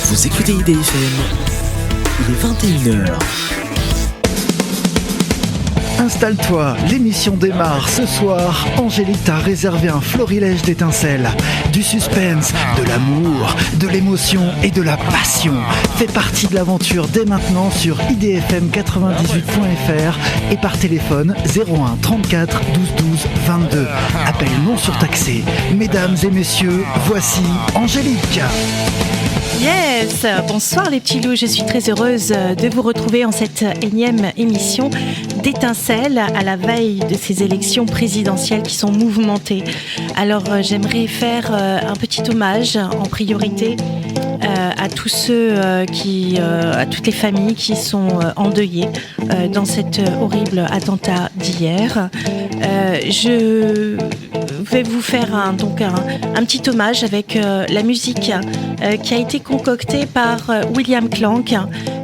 Vous écoutez IDFM, il est 21h. Installe-toi, l'émission démarre ce soir. Angélique t'a réservé un florilège d'étincelles, du suspense, de l'amour, de l'émotion et de la passion. Fais partie de l'aventure dès maintenant sur idfm98.fr et par téléphone 01 34 12 12 22. Appel non surtaxé. Mesdames et messieurs, voici Angélique. Yes, bonsoir les petits loups, je suis très heureuse de vous retrouver en cette énième émission d'Étincelles à la veille de ces élections présidentielles qui sont mouvementées. Alors j'aimerais faire un petit hommage en priorité à tous ceux à toutes les familles qui sont endeuillées dans cet horrible attentat d'hier. Je vais vous faire un petit hommage avec la musique qui a été concoctée par William Clank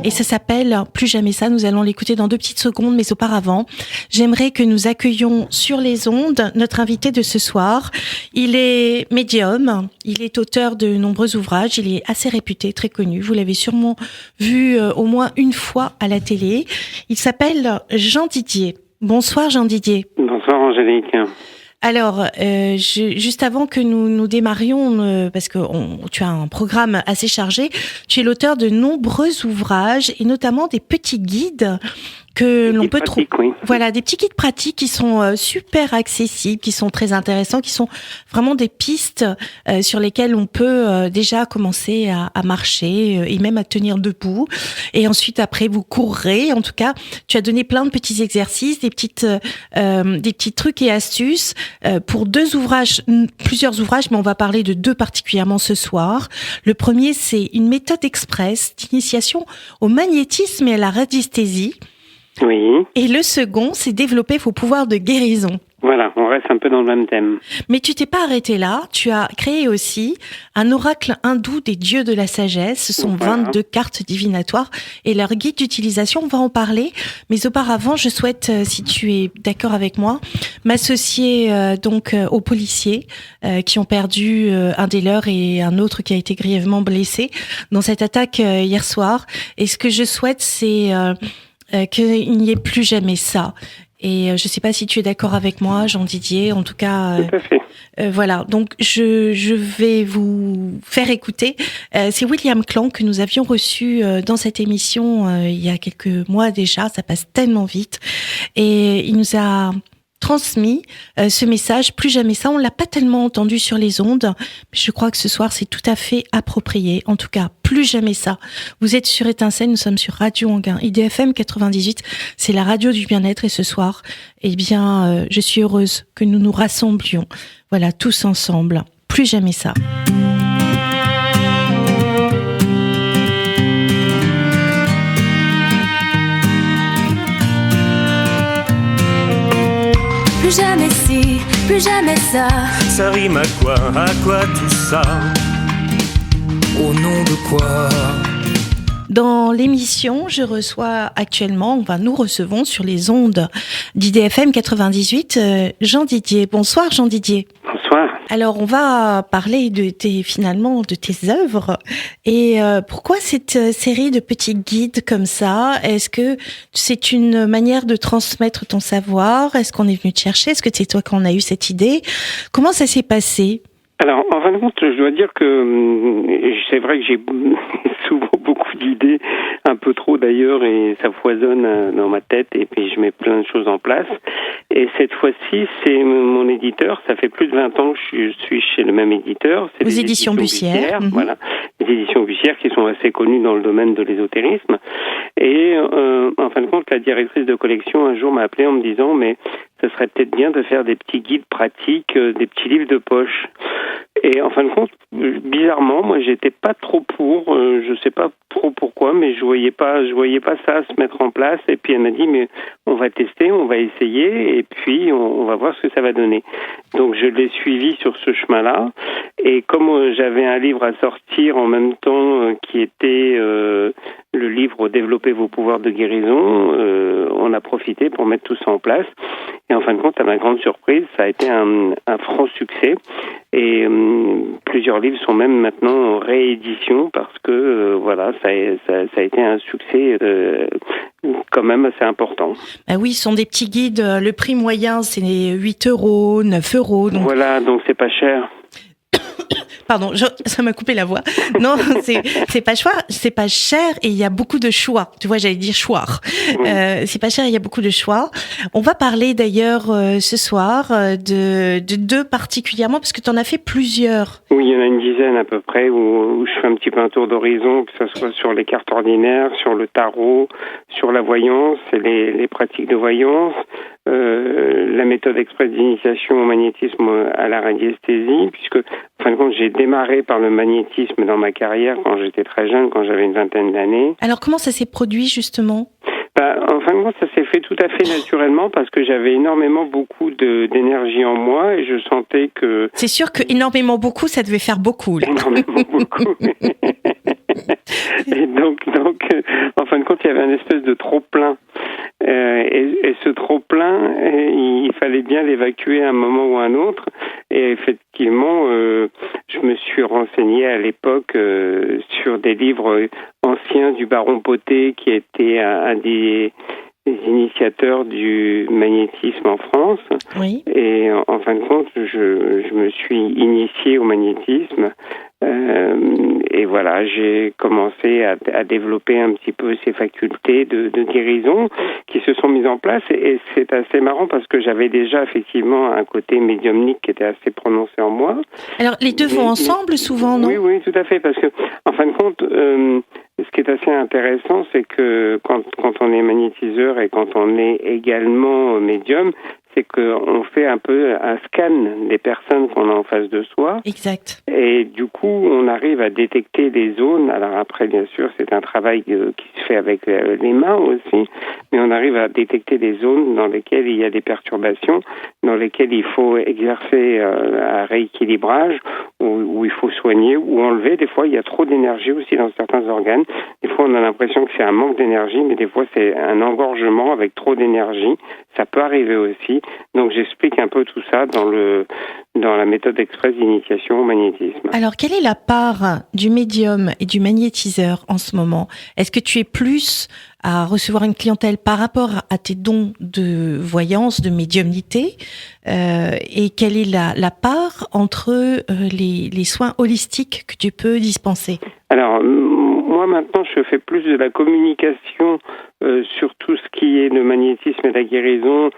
et ça s'appelle Plus jamais ça. Nous allons l'écouter dans 2 petites secondes, mais auparavant, j'aimerais que nous accueillions sur les ondes notre invité de ce soir. Il est médium, il est auteur de nombreux ouvrages, il est assez réputé, très connu. Vous l'avez sûrement vu au moins une fois à la télé. Il s'appelle Jean Didier. Bonsoir Jean Didier. Bonsoir Angélique. Alors, juste avant que nous démarrions, parce que tu as un programme assez chargé, tu es l'auteur de nombreux ouvrages et notamment des petits guides que l'on peut trouver. Oui. Voilà, des petits guides pratiques qui sont super accessibles, qui sont très intéressants, qui sont vraiment des pistes sur lesquelles on peut déjà commencer à marcher et même à tenir debout. Et ensuite, après, vous courrez. En tout cas, tu as donné plein de petits exercices, des petits trucs et astuces pour plusieurs ouvrages, mais on va parler de 2 particulièrement ce soir. Le premier, c'est une méthode express d'initiation au magnétisme et à la radiesthésie. Oui. Et le second, c'est développer vos pouvoirs de guérison. Voilà, on reste un peu dans le même thème. Mais tu t'es pas arrêté là, tu as créé aussi un oracle hindou des dieux de la sagesse. Ce sont 22 cartes divinatoires et leur guide d'utilisation, on va en parler. Mais auparavant, je souhaite, si tu es d'accord avec moi, m'associer aux policiers qui ont perdu un des leurs et un autre qui a été grièvement blessé dans cette attaque hier soir. Et ce que je souhaite, c'est qu'il n'y ait plus jamais ça. Et je ne sais pas si tu es d'accord avec moi, Jean Didier. En tout cas, tout à fait. Voilà. Donc, je vais vous faire écouter. C'est William Clank que nous avions reçu dans cette émission il y a quelques mois déjà. Ça passe tellement vite. Et il nous a transmis ce message, plus jamais ça. On l'a pas tellement entendu sur les ondes, mais je crois que ce soir c'est tout à fait approprié. En tout cas, plus jamais ça. Vous êtes sur Étincelles, nous sommes sur Radio Anguin, IDFM 98. C'est la radio du bien-être et ce soir, je suis heureuse que nous nous rassemblions. Voilà, tous ensemble. Plus jamais ça. Plus jamais ci, plus jamais ça. Ça rime à quoi tout ça? Au nom de quoi? Dans l'émission, nous recevons sur les ondes d'IDFM 98, Jean Didier. Bonsoir Jean Didier. Bonsoir. Alors, on va parler de tes œuvres. Et pourquoi cette série de petits guides comme ça? Est-ce que c'est une manière de transmettre ton savoir? Est-ce qu'on est venu te chercher? Est-ce que c'est toi qui en as eu cette idée? Comment ça s'est passé? Alors, en fin de compte, je dois dire que c'est vrai que j'ai souvent beaucoup d'idées, un peu trop d'ailleurs, et ça foisonne dans ma tête, et puis je mets plein de choses en place. Et cette fois-ci, c'est mon éditeur. Ça fait plus de 20 ans que je suis chez le même éditeur. C'est les éditions Bussière. Voilà, les éditions Bussière qui sont assez connues dans le domaine de l'ésotérisme. Et en fin de compte, la directrice de collection un jour m'a appelé en me disant « mais ce serait peut-être bien de faire des petits guides pratiques, des petits livres de poche ». Et en fin de compte, bizarrement, moi, j'étais pas trop pour. Je sais pas trop pourquoi, mais je voyais pas ça se mettre en place. Et puis elle m'a dit, mais on va tester, on va essayer, et puis on va voir ce que ça va donner. Donc je l'ai suivi sur ce chemin-là. Et comme j'avais un livre à sortir en même temps qui était le livre Développer vos pouvoirs de guérison, on a profité pour mettre tout ça en place. Et en fin de compte, à ma grande surprise, ça a été un franc succès. Et plusieurs livres sont même maintenant en réédition parce que ça a été un succès quand même assez important. Ah oui, ce sont des petits guides. Le prix moyen, c'est 8 €, 9 €. Donc... Voilà, donc c'est pas cher. Pardon, ça m'a coupé la voix. Non, c'est pas cher et il y a beaucoup de choix. Tu vois, j'allais dire choix. C'est pas cher, il y a beaucoup de choix. On va parler d'ailleurs ce soir de deux particulièrement parce que tu en as fait plusieurs. Oui, il y en a une dizaine à peu près où je fais un petit peu un tour d'horizon, que ce soit sur les cartes ordinaires, sur le tarot, sur la voyance et les pratiques de voyance. La méthode express d'initiation au magnétisme à la radiesthésie, puisque en fin de compte j'ai démarré par le magnétisme dans ma carrière quand j'étais très jeune, quand j'avais une vingtaine d'années. Alors comment ça s'est produit justement ? En fin de compte, ça s'est fait tout à fait naturellement parce que j'avais beaucoup d'énergie en moi et je sentais que... C'est sûr que énormément beaucoup, ça devait faire beaucoup. Là. Énormément beaucoup. Et donc, en fin de compte, il y avait un espèce de trop-plein. Et ce trop-plein, il fallait bien l'évacuer à un moment ou à un autre. Et effectivement, je me suis renseigné à l'époque sur des livres anciens du baron Poté, qui était un des initiateurs du magnétisme en France. Oui. Et en fin de compte, je me suis initié au magnétisme. Et voilà, j'ai commencé à développer un petit peu ces facultés de guérison qui se sont mises en place. Et c'est assez marrant parce que j'avais déjà effectivement un côté médiumnique qui était assez prononcé en moi. Alors, les deux vont ensemble souvent, non ? Oui, tout à fait. Parce que, en fin de compte, ce qui est assez intéressant, c'est que quand on est magnétiseur et quand on est également médium, c'est qu'on fait un peu un scan des personnes qu'on a en face de soi. Exact. Et du coup, on arrive à détecter des zones. Alors après, bien sûr, c'est un travail qui se fait avec les mains aussi, mais on arrive à détecter des zones dans lesquelles il y a des perturbations, dans lesquelles il faut exercer un rééquilibrage, où il faut soigner ou enlever. Des fois, il y a trop d'énergie aussi dans certains organes. Des fois, on a l'impression que c'est un manque d'énergie, mais des fois, c'est un engorgement avec trop d'énergie. Ça peut arriver aussi. Donc, j'explique un peu tout ça dans la méthode express d'initiation au magnétisme. Alors, quelle est la part du médium et du magnétiseur en ce moment ? Est-ce que tu es plus à recevoir une clientèle par rapport à tes dons de voyance, de médiumnité, et quelle est la part entre les soins holistiques que tu peux dispenser ? Alors, moi maintenant, je fais plus de la communication sur tout ce qui est le magnétisme et la guérison,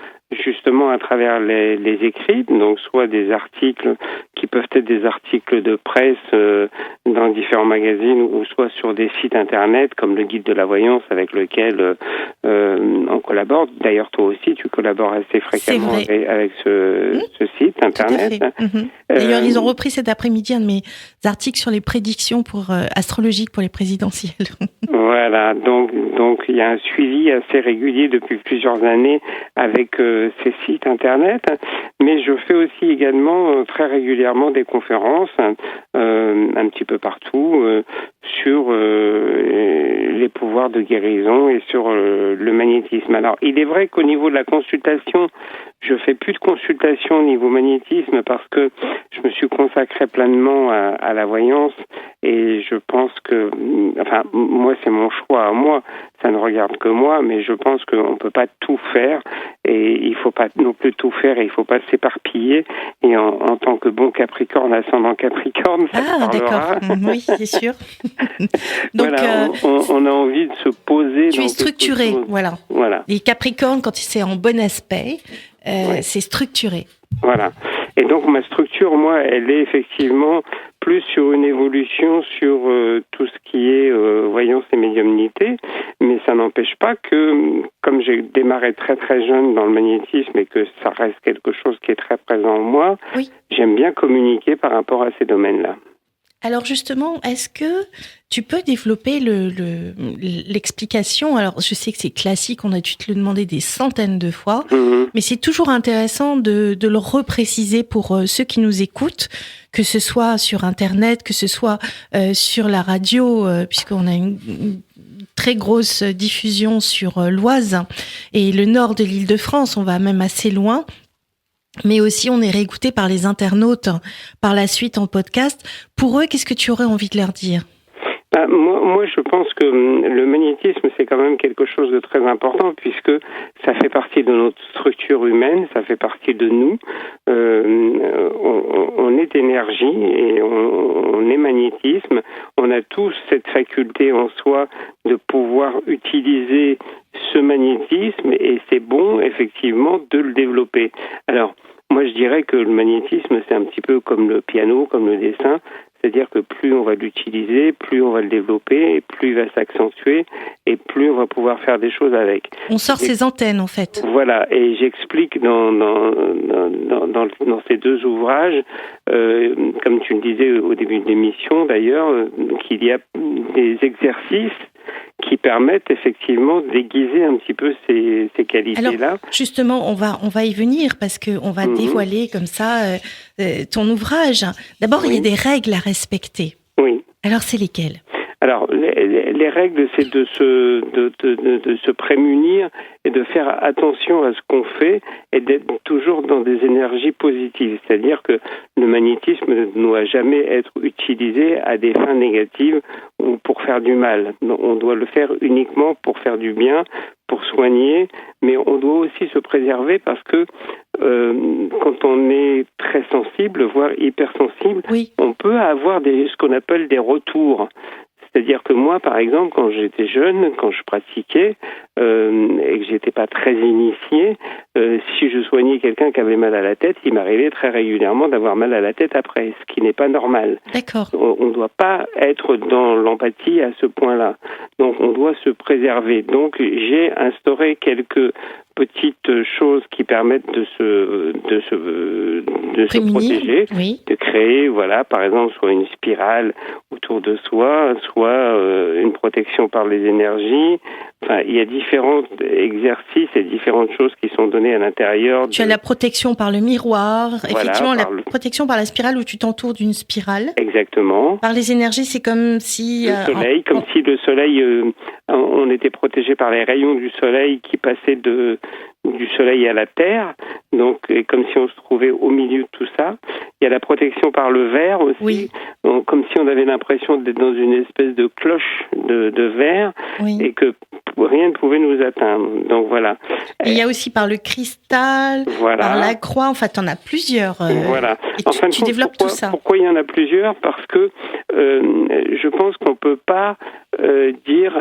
justement à travers les écrits, donc soit des articles qui peuvent être des articles de presse dans différents magazines ou soit sur des sites internet comme le guide de la voyance avec lequel on collabore. D'ailleurs, toi aussi, tu collabores assez fréquemment avec ce site internet. Tout à fait. D'ailleurs, ils ont repris cet après-midi un de mes articles sur les prédictions astrologiques pour les présidentielles. Voilà, donc il y a un suivi assez régulier depuis plusieurs années avec ces sites internet, mais je fais aussi également très régulièrement des conférences un petit peu partout sur les pouvoirs de guérison et sur le magnétisme. Alors, il est vrai qu'au niveau de la consultation, je fais plus de consultation au niveau magnétisme parce que je me suis consacré pleinement à la voyance et je pense que, enfin, moi c'est mon choix à moi, ça ne regarde que moi, mais je pense qu'on peut pas tout faire et il faut pas non plus tout faire et il faut pas s'éparpiller et en tant que bon Capricorne, ascendant Capricorne, ça parlera. D'accord, oui, c'est sûr. Donc, voilà, on a envie de se poser. Tu es structuré, voilà. Les Capricornes, quand c'est en bon aspect, c'est structuré. Voilà. Et donc ma structure, moi, elle est effectivement plus sur une évolution sur tout ce qui est voyance et médiumnité, mais ça n'empêche pas que, comme j'ai démarré très très jeune dans le magnétisme et que ça reste quelque chose qui est très présent en moi, j'aime bien communiquer par rapport à ces domaines-là. Alors justement, est-ce que tu peux développer l'explication ? Alors je sais que c'est classique, on a dû te le demander des centaines de fois, mais c'est toujours intéressant de le repréciser pour ceux qui nous écoutent, que ce soit sur Internet, que ce soit sur la radio, puisqu'on a une très grosse diffusion sur l'Oise et le nord de l'Île-de-France. On va même assez loin. Mais aussi, on est réécouté par les internautes par la suite en podcast. Pour eux, qu'est-ce que tu aurais envie de leur dire ? Moi, je pense que le magnétisme, c'est quand même quelque chose de très important puisque ça fait partie de notre structure humaine, ça fait partie de nous. On est énergie et on est magnétisme. On a tous cette faculté en soi de pouvoir utiliser ce magnétisme et c'est bon, effectivement, de le développer. Alors, moi, je dirais que le magnétisme, c'est un petit peu comme le piano, comme le dessin. C'est-à-dire que plus on va l'utiliser, plus on va le développer, et plus il va s'accentuer, et plus on va pouvoir faire des choses avec. On sort ses antennes, en fait. Voilà, et j'explique dans ces deux ouvrages, comme tu le disais au début de l'émission d'ailleurs, qu'il y a des exercices qui permettent effectivement d'aiguiser un petit peu ces qualités-là. Alors, justement, on va y venir parce qu'on va dévoiler comme ça ton ouvrage. D'abord, il y a des règles à respecter. Oui. Alors, c'est lesquelles ? Alors, les règles, c'est de se prémunir et de faire attention à ce qu'on fait et d'être toujours dans des énergies positives. C'est-à-dire que le magnétisme ne doit jamais être utilisé à des fins négatives ou pour faire du mal. On doit le faire uniquement pour faire du bien, pour soigner, mais on doit aussi se préserver parce que quand on est très sensible, voire hypersensible, on peut avoir ce qu'on appelle des retours. C'est-à-dire que moi, par exemple, quand j'étais jeune, quand je pratiquais et que j'étais pas très initié, si je soignais quelqu'un qui avait mal à la tête, il m'arrivait très régulièrement d'avoir mal à la tête après, ce qui n'est pas normal. D'accord. On ne doit pas être dans l'empathie à ce point-là. Donc, on doit se préserver. Donc, j'ai instauré quelques petites choses qui permettent de se protéger, de créer, voilà, par exemple, soit une spirale autour de soi, soit une protection par les énergies. Enfin, il y a différents exercices et différentes choses qui sont données à l'intérieur. Tu as la protection par le miroir, effectivement, protection par la spirale où tu t'entoures d'une spirale. Exactement. Par les énergies, c'est comme si... Le soleil, si le soleil, on était protégé par les rayons du soleil qui passaient du soleil à la terre, donc comme si on se trouvait au milieu de tout ça. Il y a la protection par le verre aussi, donc, comme si on avait l'impression d'être dans une espèce de cloche de verre et que rien ne pouvait nous atteindre. Donc voilà. Et il y a aussi par le cristal, par la croix, en fait, tu en as plusieurs. Voilà. Et tu développes tout ça. Pourquoi il y en a plusieurs ? Parce que je pense qu'on ne peut pas dire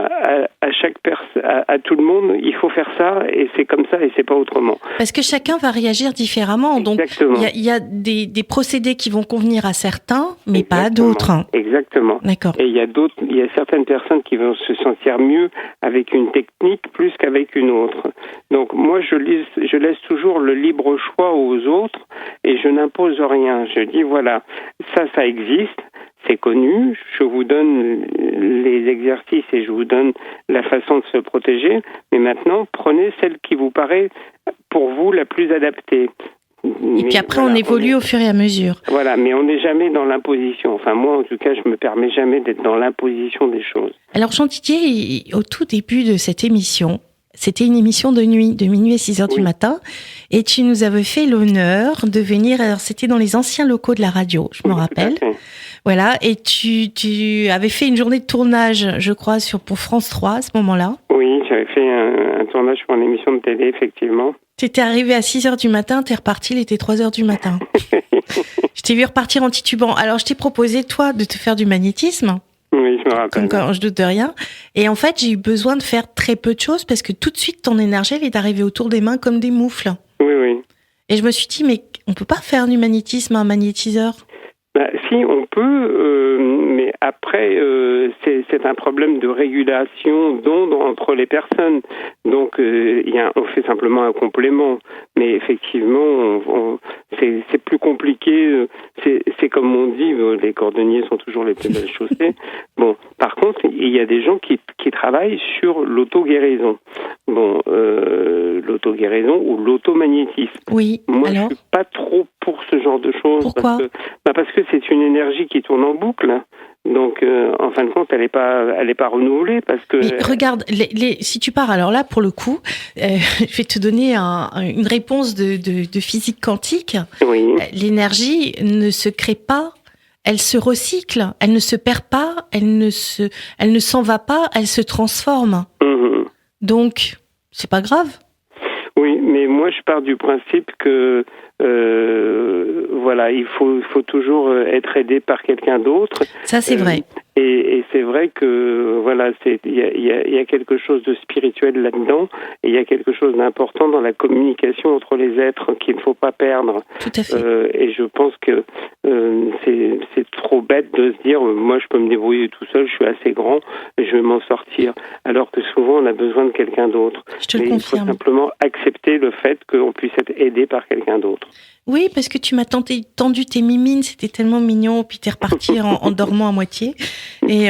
à chaque personne, à tout le monde, il faut faire ça et c'est comme ça et c'est pas autrement. Parce que chacun va réagir différemment. Exactement. Donc il y a des procédés qui vont convenir à certains, mais pas à d'autres. Exactement. D'accord. Et il y a certaines personnes qui vont se sentir mieux avec une technique plus qu'avec une autre. Donc moi je laisse toujours le libre choix aux autres et je n'impose rien. Je dis voilà, ça existe. C'est connu, je vous donne les exercices et je vous donne la façon de se protéger, mais maintenant, prenez celle qui vous paraît, pour vous, la plus adaptée. Et puis après, on évolue au fur et à mesure. Voilà, mais on n'est jamais dans l'imposition. Enfin, moi, en tout cas, je me permets jamais d'être dans l'imposition des choses. Alors, Jean-Didier, au tout début de cette émission, c'était une émission de nuit, de minuit à 6h du matin, et tu nous avais fait l'honneur de venir, alors c'était dans les anciens locaux de la radio, je me rappelle. Voilà, et tu avais fait une journée de tournage, je crois, pour France 3 à ce moment-là. Oui, j'avais fait un tournage sur une émission de télé, effectivement. Tu étais arrivé à 6h du matin, t'es reparti, il était 3h du matin. Je t'ai vu repartir en titubant. Alors, je t'ai proposé, toi, de te faire du magnétisme. Oui, je me rappelle. Comme je doute de rien. Et en fait, j'ai eu besoin de faire très peu de choses parce que tout de suite, ton énergie, elle est arrivée autour des mains comme des moufles. Oui. Et je me suis dit, mais on peut pas faire du magnétisme à un magnétiseur ? Si, on peut, mais après, c'est un problème de régulation d'ondes entre les personnes. Donc, on fait simplement un complément. Mais effectivement, c'est plus compliqué. C'est comme on dit, les cordonniers sont toujours les plus belles chaussées. Bon, par contre, il y a des gens qui travaillent sur l'auto-guérison. Bon, l'auto-guérison ou l'automagnétisme. Oui, moi, alors je suis pas trop pour ce genre de choses. Pourquoi ? Parce que c'est une énergie qui tourne en boucle. Donc, en fin de compte, elle est pas renouvelée parce que. Mais regarde, si tu pars, alors là, pour le coup, je vais te donner une réponse de physique quantique. Oui. L'énergie ne se crée pas, elle se recycle, elle ne se perd pas, elle ne s'en va pas, elle se transforme. Mmh. Donc, c'est pas grave. Oui, mais moi, je pars du principe que. Voilà, il faut toujours être aidé par quelqu'un d'autre. Ça, c'est vrai. Et c'est vrai que voilà, il y a quelque chose de spirituel là-dedans, et il y a quelque chose d'important dans la communication entre les êtres qu'il ne faut pas perdre. Tout à fait. Et je pense que c'est trop bête de se dire moi je peux me débrouiller tout seul, je suis assez grand, et je vais m'en sortir. Alors que souvent on a besoin de quelqu'un d'autre. Je te le confirme. Il faut simplement accepter le fait qu'on puisse être aidé par quelqu'un d'autre. Oui, parce que tu m'as tendu tes mimines, c'était tellement mignon, puis t'es reparti en dormant à moitié. Et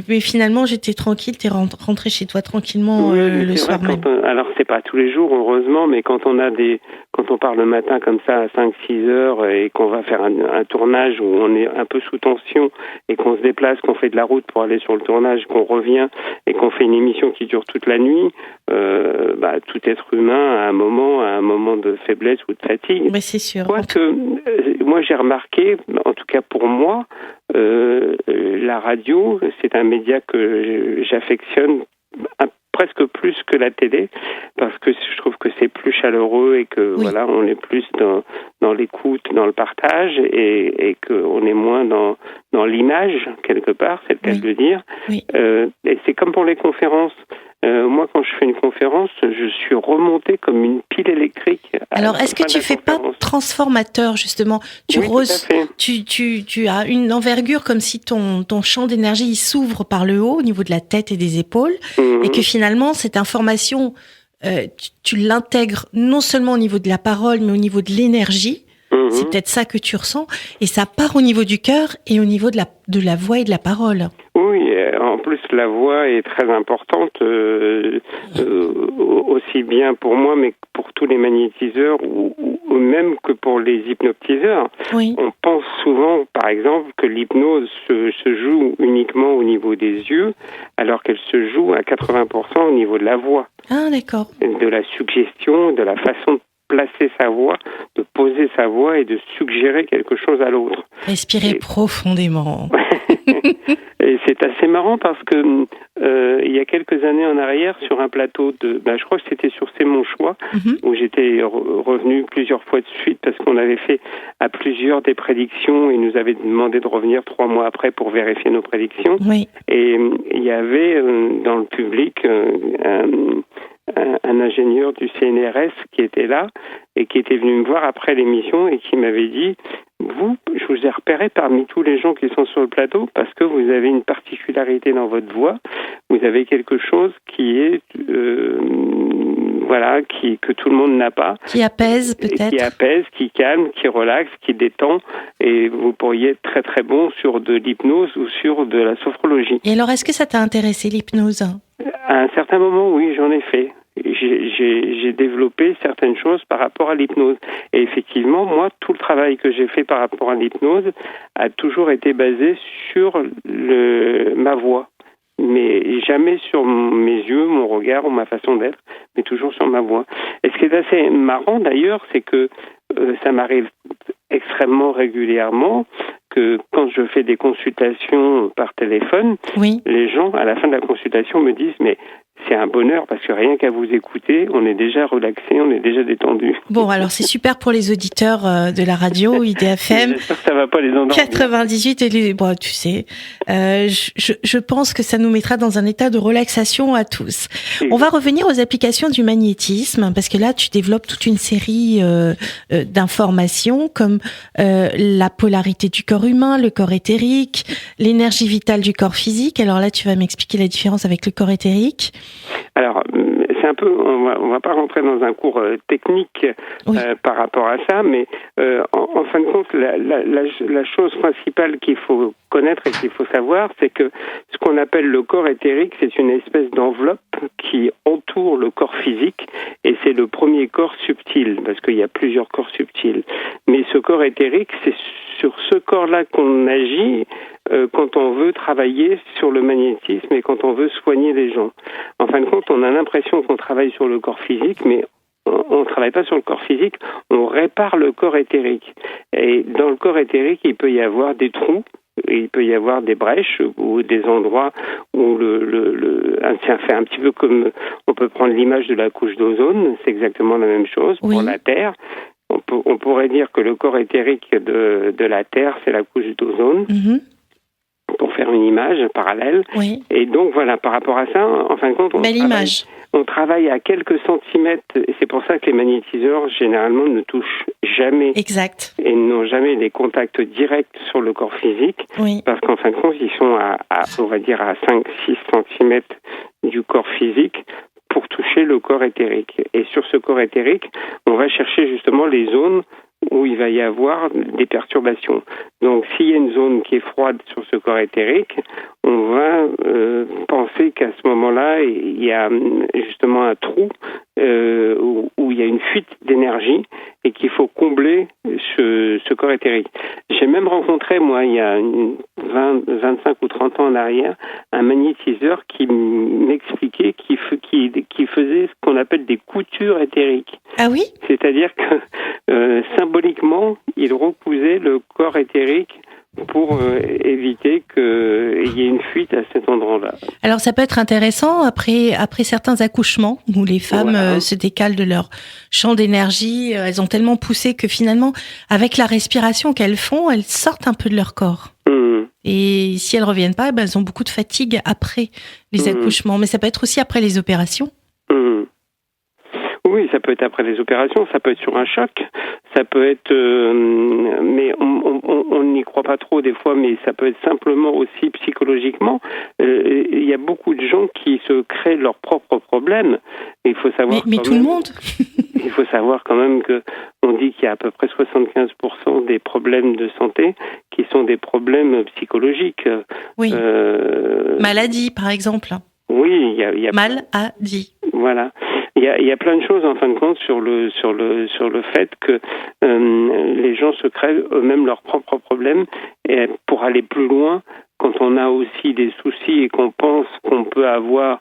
mais finalement, j'étais tranquille, t'es rentré chez toi tranquillement le soir même. Alors, c'est pas tous les jours, heureusement, mais quand on part le matin comme ça à 5-6 heures et qu'on va faire un tournage où on est un peu sous tension et qu'on se déplace, qu'on fait de la route pour aller sur le tournage, qu'on revient et qu'on fait une émission qui dure toute la nuit, tout être humain a un moment de faiblesse ou de fatigue. Mais c'est sûr. Moi, j'ai remarqué, en tout cas pour moi, la radio, c'est un média que j'affectionne presque plus que la télé, parce que je trouve que c'est plus chaleureux et que voilà, on est plus dans l'écoute, dans le partage, et qu'on est moins dans l'image quelque part, c'est le cas de le dire. Oui. Et c'est comme pour les conférences. Moi, quand je fais une conférence, je suis remonté comme une pile électrique. Alors, est-ce que tu fais pas transformateur, justement? Tu as une envergure comme si ton champ d'énergie il s'ouvre par le haut, au niveau de la tête et des épaules, et que finalement, cette information, tu l'intègres non seulement au niveau de la parole, mais au niveau de l'énergie. C'est peut-être ça que tu ressens, et ça part au niveau du cœur et au niveau de la voix et de la parole. Oui, en plus la voix est très importante, aussi bien pour moi, mais pour tous les magnétiseurs ou même que pour les hypnotiseurs. Oui. On pense souvent, par exemple, que l'hypnose se joue uniquement au niveau des yeux, alors qu'elle se joue à 80% au niveau de la voix. Ah, d'accord. De la suggestion, de la façon de placer sa voix, de poser sa voix et de suggérer quelque chose à l'autre. Respirer profondément. Et c'est assez marrant parce que il y a quelques années en arrière, sur un plateau je crois que c'était sur C'est mon choix, où j'étais revenu plusieurs fois de suite parce qu'on avait fait à plusieurs des prédictions et nous avait demandé de revenir 3 mois après pour vérifier nos prédictions. Oui. Et il y avait dans le public un ingénieur du CNRS qui était là et qui était venu me voir après l'émission et qui m'avait dit je vous ai repéré parmi tous les gens qui sont sur le plateau parce que vous avez une particularité dans votre voix, vous avez quelque chose qui est que tout le monde n'a pas. Qui apaise peut-être. Qui apaise, qui calme, qui relaxe, qui détend, et vous pourriez être très très bon sur de l'hypnose ou sur de la sophrologie. Et alors, est-ce que ça t'a intéressé l'hypnose ? À un certain moment, oui, j'en ai fait. J'ai développé certaines choses par rapport à l'hypnose. Et effectivement, moi, tout le travail que j'ai fait par rapport à l'hypnose a toujours été basé sur ma voix. Mais jamais sur mes yeux, mon regard ou ma façon d'être, mais toujours sur ma voix. Et ce qui est assez marrant d'ailleurs, c'est que ça m'arrive extrêmement régulièrement que quand je fais des consultations par téléphone, les gens, à la fin de la consultation, me disent « mais c'est un bonheur parce que rien qu'à vous écouter, on est déjà relaxé, on est déjà détendu. » Bon, alors c'est super pour les auditeurs de la radio, IDFM. J'espère que ça va pas les endormir. 98 et tu sais, je pense que ça nous mettra dans un état de relaxation à tous. On va revenir aux applications du magnétisme parce que là, tu développes toute une série d'informations comme la polarité du corps humain, le corps éthérique, l'énergie vitale du corps physique. Alors là, tu vas m'expliquer la différence avec le corps éthérique. Alors, c'est un peu, on va pas rentrer dans un cours technique par rapport à ça, mais en fin de compte, la chose principale qu'il faut connaître et qu'il faut savoir, c'est que ce qu'on appelle le corps éthérique, c'est une espèce d'enveloppe qui entoure le corps physique, et c'est le premier corps subtil, parce qu'il y a plusieurs corps subtils. Mais ce corps éthérique, c'est sur ce corps-là qu'on agit quand on veut travailler sur le magnétisme et quand on veut soigner les gens. En fin de compte, on a l'impression qu'on travaille sur le corps physique, mais on ne travaille pas sur le corps physique, on répare le corps éthérique. Et dans le corps éthérique, il peut y avoir des trous, il peut y avoir des brèches ou des endroits où ça fait un petit peu comme on peut prendre l'image de la couche d'ozone, c'est exactement la même chose pour la Terre. On pourrait dire que le corps éthérique de la Terre, c'est la couche d'ozone, pour faire une image parallèle. Oui. Et donc voilà, par rapport à ça, en fin de compte, on travaille à quelques centimètres, et c'est pour ça que les magnétiseurs, généralement, ne touchent jamais. Exact. Et n'ont jamais des contacts directs sur le corps physique, parce qu'en fin de compte, ils sont on va dire, à 5-6 centimètres du corps physique, pour toucher le corps éthérique. Et sur ce corps éthérique, on va chercher justement les zones où il va y avoir des perturbations. Donc, s'il y a une zone qui est froide sur ce corps éthérique, on va penser qu'à ce moment-là, il y a justement un trou où il y a une fuite d'énergie et qu'il faut combler ce corps éthérique. J'ai même rencontré, moi, il y a 25 ou 30 ans en arrière, un magnétiseur qui m'expliquait qu'il faisait ce qu'on appelle des coutures éthériques. Ah oui ? C'est-à-dire que symboliquement, il recousait le corps éthérique pour éviter qu'il y ait une fuite à cet endroit-là. Alors ça peut être intéressant après certains accouchements où les femmes se décalent de leur champ d'énergie, elles ont tellement poussé que finalement, avec la respiration qu'elles font, elles sortent un peu de leur corps. Et si elles reviennent pas, elles ont beaucoup de fatigue après les accouchements, mais ça peut être aussi après les opérations. Oui, ça peut être après les opérations, ça peut être sur un choc, ça peut être, mais on n'y croit pas trop des fois, mais ça peut être simplement aussi psychologiquement. Il y a beaucoup de gens qui se créent leurs propres problèmes. Il faut savoir. Mais tout le monde. Il faut savoir quand même que on dit qu'il y a à peu près 75% des problèmes de santé qui sont des problèmes psychologiques. Oui. Maladie, par exemple. Oui, il y a maladie. Voilà. Il y a plein de choses en fin de compte sur le fait que les gens se créent eux-mêmes leurs propres problèmes, et pour aller plus loin, quand on a aussi des soucis et qu'on pense qu'on peut avoir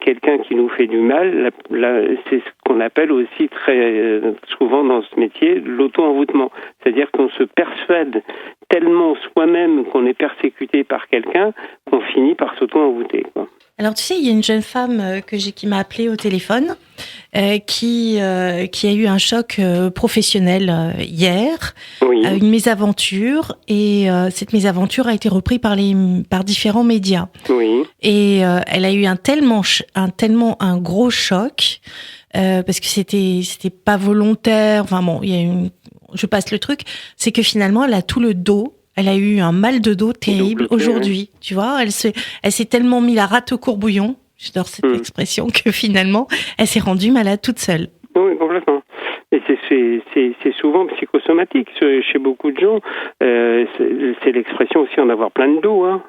quelqu'un qui nous fait du mal, c'est ce qu'on appelle aussi très souvent dans ce métier l'auto-envoûtement. C'est-à-dire qu'on se persuade tellement soi-même qu'on est persécuté par quelqu'un qu'on finit par s'auto-envoûter, quoi. Alors tu sais, il y a une jeune femme qui m'a appelée au téléphone, qui a eu un choc professionnel hier, une mésaventure, et cette mésaventure a été reprise par différents médias. Oui. Et elle a eu un tellement gros choc parce que c'était pas volontaire. Enfin bon, je passe le truc, c'est que finalement elle a tout le dos. Elle a eu un mal de dos terrible aujourd'hui, tu vois. Elle s'est tellement mis la rate au courbouillon, j'adore cette expression, que finalement, elle s'est rendue malade toute seule. Oui, complètement. Et c'est souvent psychosomatique chez beaucoup de gens. C'est l'expression aussi en avoir plein de dos, hein.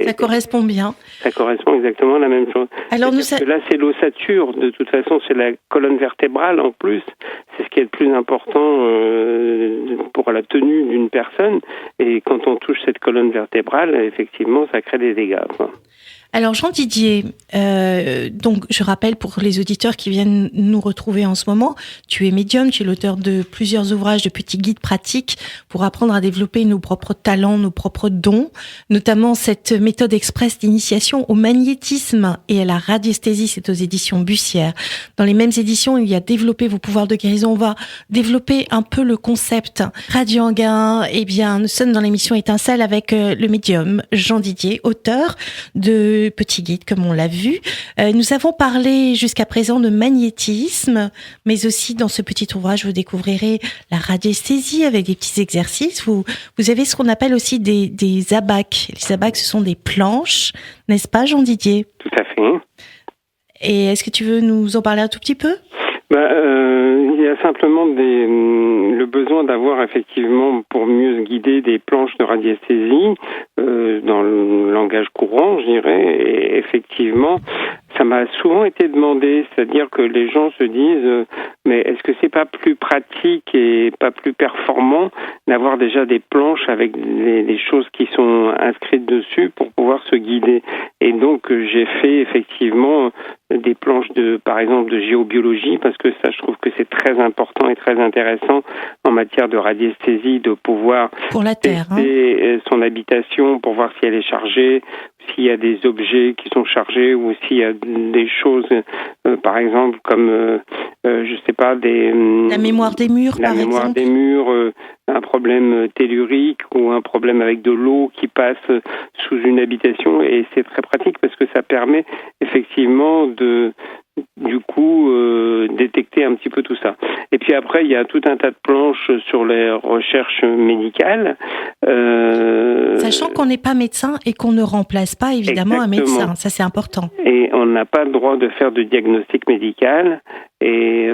Ça correspond bien. Ça correspond exactement à la même chose. Alors que là, c'est l'ossature. De toute façon, c'est la colonne vertébrale en plus. C'est ce qui est le plus important pour la tenue d'une personne. Et quand on touche cette colonne vertébrale, effectivement, ça crée des dégâts, quoi. Alors Jean-Didier, donc je rappelle pour les auditeurs qui viennent nous retrouver en ce moment, tu es médium, tu es l'auteur de plusieurs ouvrages de petits guides pratiques pour apprendre à développer nos propres talents, nos propres dons, notamment cette méthode express d'initiation au magnétisme et à la radiesthésie, c'est aux éditions Bussière. Dans les mêmes éditions, il y a développer vos pouvoirs de guérison. On va développer un peu le concept. Radio Anguin, eh bien, nous sommes dans l'émission Étincelle avec le médium Jean-Didier, auteur de Petit guide, comme on l'a vu. Nous avons parlé jusqu'à présent de magnétisme, mais aussi dans ce petit ouvrage, vous découvrirez la radiesthésie avec des petits exercices. Vous avez ce qu'on appelle aussi des abacs. Les abacs, ce sont des planches, n'est-ce pas, Jean-Didier ? Tout à fait. Et est-ce que tu veux nous en parler un tout petit peu ? Il y a simplement le besoin d'avoir effectivement, pour mieux guider, des planches de radiesthésie dans le langage courant, je dirais. Et effectivement, ça m'a souvent été demandé, c'est-à-dire que les gens se disent mais est-ce que c'est pas plus pratique et pas plus performant d'avoir déjà des planches avec les choses qui sont inscrites dessus pour pouvoir se guider. Et donc j'ai fait effectivement des planches par exemple de géobiologie, parce que ça je trouve que c'est très important et très intéressant en matière de radiesthésie de pouvoir pour la Terre, tester son habitation pour voir si elle est chargée, s'il y a des objets qui sont chargés ou s'il y a des choses, par exemple, comme, je sais pas, la mémoire des murs, par exemple. La mémoire des murs, un problème tellurique ou un problème avec de l'eau qui passe sous une habitation. Et c'est très pratique parce que ça permet effectivement du coup détecter un petit peu tout ça. Et puis après, il y a tout un tas de planches sur les recherches médicales. Sachant qu'on n'est pas médecin et qu'on ne remplace pas évidemment un médecin, ça c'est important. Et on n'a pas le droit de faire de diagnostic médical. Et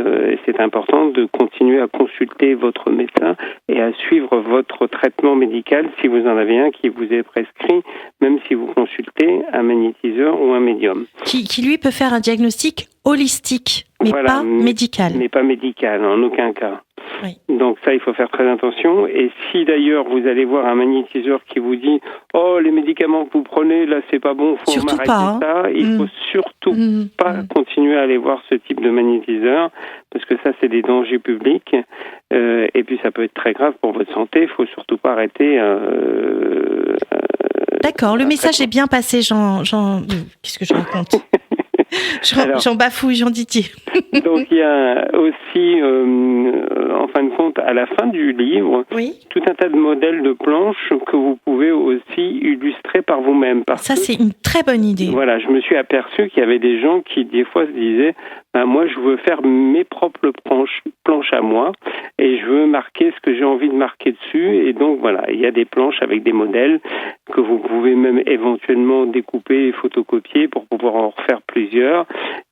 c'est important de continuer à consulter votre médecin et à suivre votre traitement médical si vous en avez un qui vous est prescrit, même si vous consultez un magnétiseur ou un médium. Qui lui peut faire un diagnostic holistique, mais pas médical. Mais pas médical, en aucun cas. Oui. Donc ça, il faut faire très attention. Et si d'ailleurs vous allez voir un magnétiseur qui vous dit « Oh, les médicaments que vous prenez, là, c'est pas bon, faut surtout m'arrêter pas, ça », il faut surtout pas continuer à aller voir ce type de magnétiseur, parce que ça, c'est des dangers publics. Et puis, ça peut être très grave pour votre santé. Il faut surtout pas arrêter. D'accord, le message est bien passé, Qu'est-ce que je raconte ? J'en bafouille, Jean Didier. Donc il y a aussi, en fin de compte, à la fin du livre, tout un tas de modèles de planches que vous pouvez aussi illustrer par vous-même. Ça, c'est une très bonne idée. Voilà, je me suis aperçu qu'il y avait des gens qui, des fois, se disaient moi, je veux faire mes propres planches à moi et je veux marquer ce que j'ai envie de marquer dessus. Et donc, voilà, il y a des planches avec des modèles que vous pouvez même éventuellement découper et photocopier pour pouvoir en refaire plusieurs.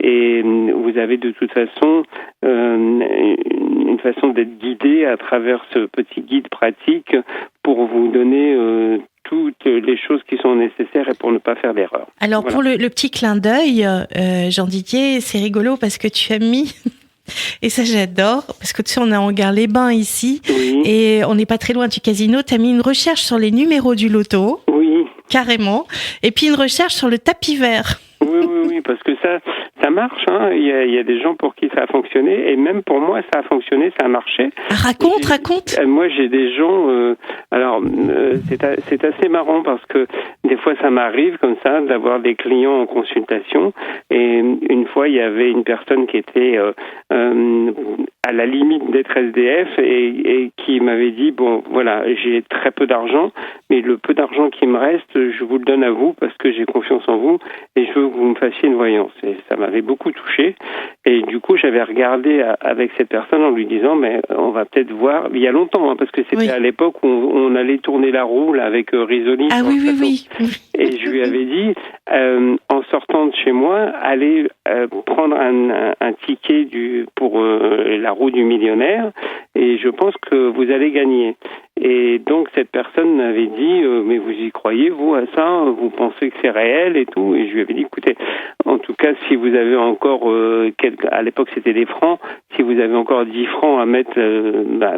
Et vous avez de toute façon une façon d'être guidé à travers ce petit guide pratique pour vous donner toutes les choses qui sont nécessaires et pour ne pas faire d'erreur. Alors, pour le petit clin d'œil, Jean Didier, c'est rigolo parce que tu as mis... Et ça, j'adore, parce que tu sais, on est en Gare-les-Bains ici, et on n'est pas très loin du casino. Tu as mis une recherche sur les numéros du loto, carrément, et puis une recherche sur le tapis vert. Oui, parce que ça marche. Hein. Il y a des gens pour qui ça a fonctionné, et même pour moi, ça a fonctionné, ça a marché. Raconte. Moi, j'ai des gens... c'est assez marrant parce que des fois, ça m'arrive comme ça d'avoir des clients en consultation. Et une fois, il y avait une personne qui était à la limite d'être SDF et qui m'avait dit, bon, voilà, j'ai très peu d'argent, mais le peu d'argent qui me reste, je vous le donne à vous parce que j'ai confiance en vous et je veux que vous me fassiez une voyance. Et ça m'avait beaucoup touché. Et du coup, j'avais regardé avec cette personne en lui disant, mais on va peut-être voir, il y a longtemps, hein, parce que c'était à l'époque où on allait tourner la roue là, avec Risoli. Ah oui. Et je lui avais dit, en sortant de chez moi, allez prendre un ticket pour la roue du millionnaire et je pense que vous allez gagner. Et donc cette personne m'avait dit mais vous y croyez vous à ça, vous pensez que c'est réel et tout, et je lui avais dit écoutez, en tout cas si vous avez encore à l'époque c'était des francs, si vous avez encore 10 francs à mettre,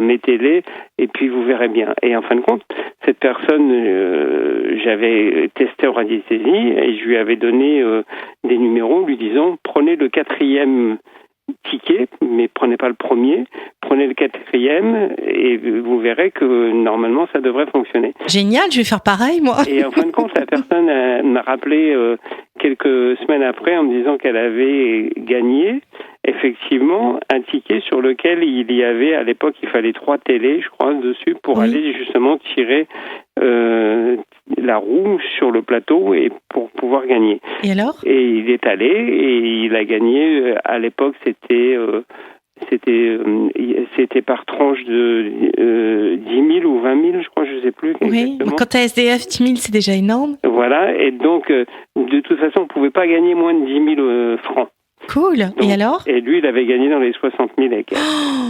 mettez-les et puis vous verrez bien. Et en fin de compte cette personne j'avais testé en radiesthésie et je lui avais donné des numéros lui disant prenez le 4e ticket, mais prenez pas le premier, prenez le 4e et vous verrez que normalement ça devrait fonctionner. Génial, je vais faire pareil moi. Et en fin de compte, la personne m'a rappelé quelques semaines après en me disant qu'elle avait gagné effectivement un ticket sur lequel il y avait, à l'époque il fallait 3 télés je crois dessus pour aller justement tirer la roue sur le plateau et pour pouvoir gagner. Et alors ? Et il est allé et il a gagné. À l'époque, c'était par tranche de 10 000 ou 20 000, je crois, je ne sais plus. Oui, quand tu as SDF, 10 000, c'est déjà énorme. Voilà, et donc, de toute façon, on ne pouvait pas gagner moins de 10 000 francs. Cool. Donc, et alors? Et lui, il avait gagné dans les 60 000 et quelques.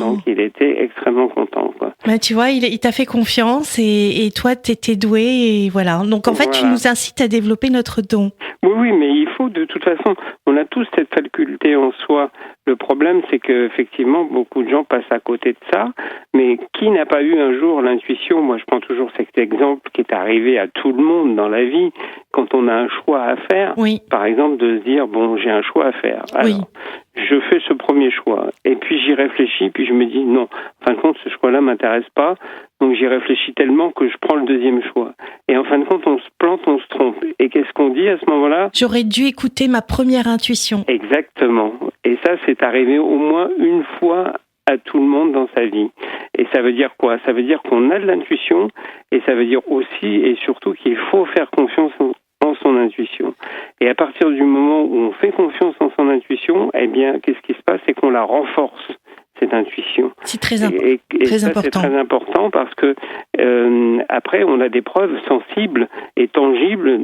Donc, il était extrêmement content, quoi. Bah, tu vois, il t'a fait confiance et toi, t'étais doué et voilà. Donc, en fait, tu nous incites à développer notre don. Oui, mais il faut, de toute façon, on a tous cette faculté en soi. Le problème, c'est qu'effectivement, beaucoup de gens passent à côté de ça. Mais qui n'a pas eu un jour l'intuition? Moi, je prends toujours cet exemple qui est arrivé à tout le monde dans la vie. Quand on a un choix à faire, par exemple, de se dire, bon, j'ai un choix à faire. Alors, je fais ce premier choix. Et puis, j'y réfléchis, puis je me dis, non, en fin de compte, ce choix-là m'intéresse pas. Donc, j'y réfléchis tellement que je prends le deuxième choix. Et en fin de compte, on se plante, on se trompe. Et qu'est-ce qu'on dit à ce moment-là? J'aurais dû écouter ma première intuition. Exactement. Et ça, c'est arrivé au moins une fois à tout le monde dans sa vie. Et ça veut dire quoi? Ça veut dire qu'on a de l'intuition, et ça veut dire aussi et surtout qu'il faut faire confiance en son intuition. Et à partir du moment où on fait confiance en son intuition, eh bien, qu'est-ce qui se passe? C'est qu'on la renforce, cette intuition. C'est très important. C'est très important parce que après, on a des preuves sensibles et tangibles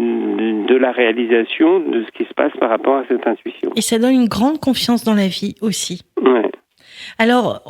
de la réalisation de ce qui se passe par rapport à cette intuition. Et ça donne une grande confiance dans la vie aussi. Ouais. Alors,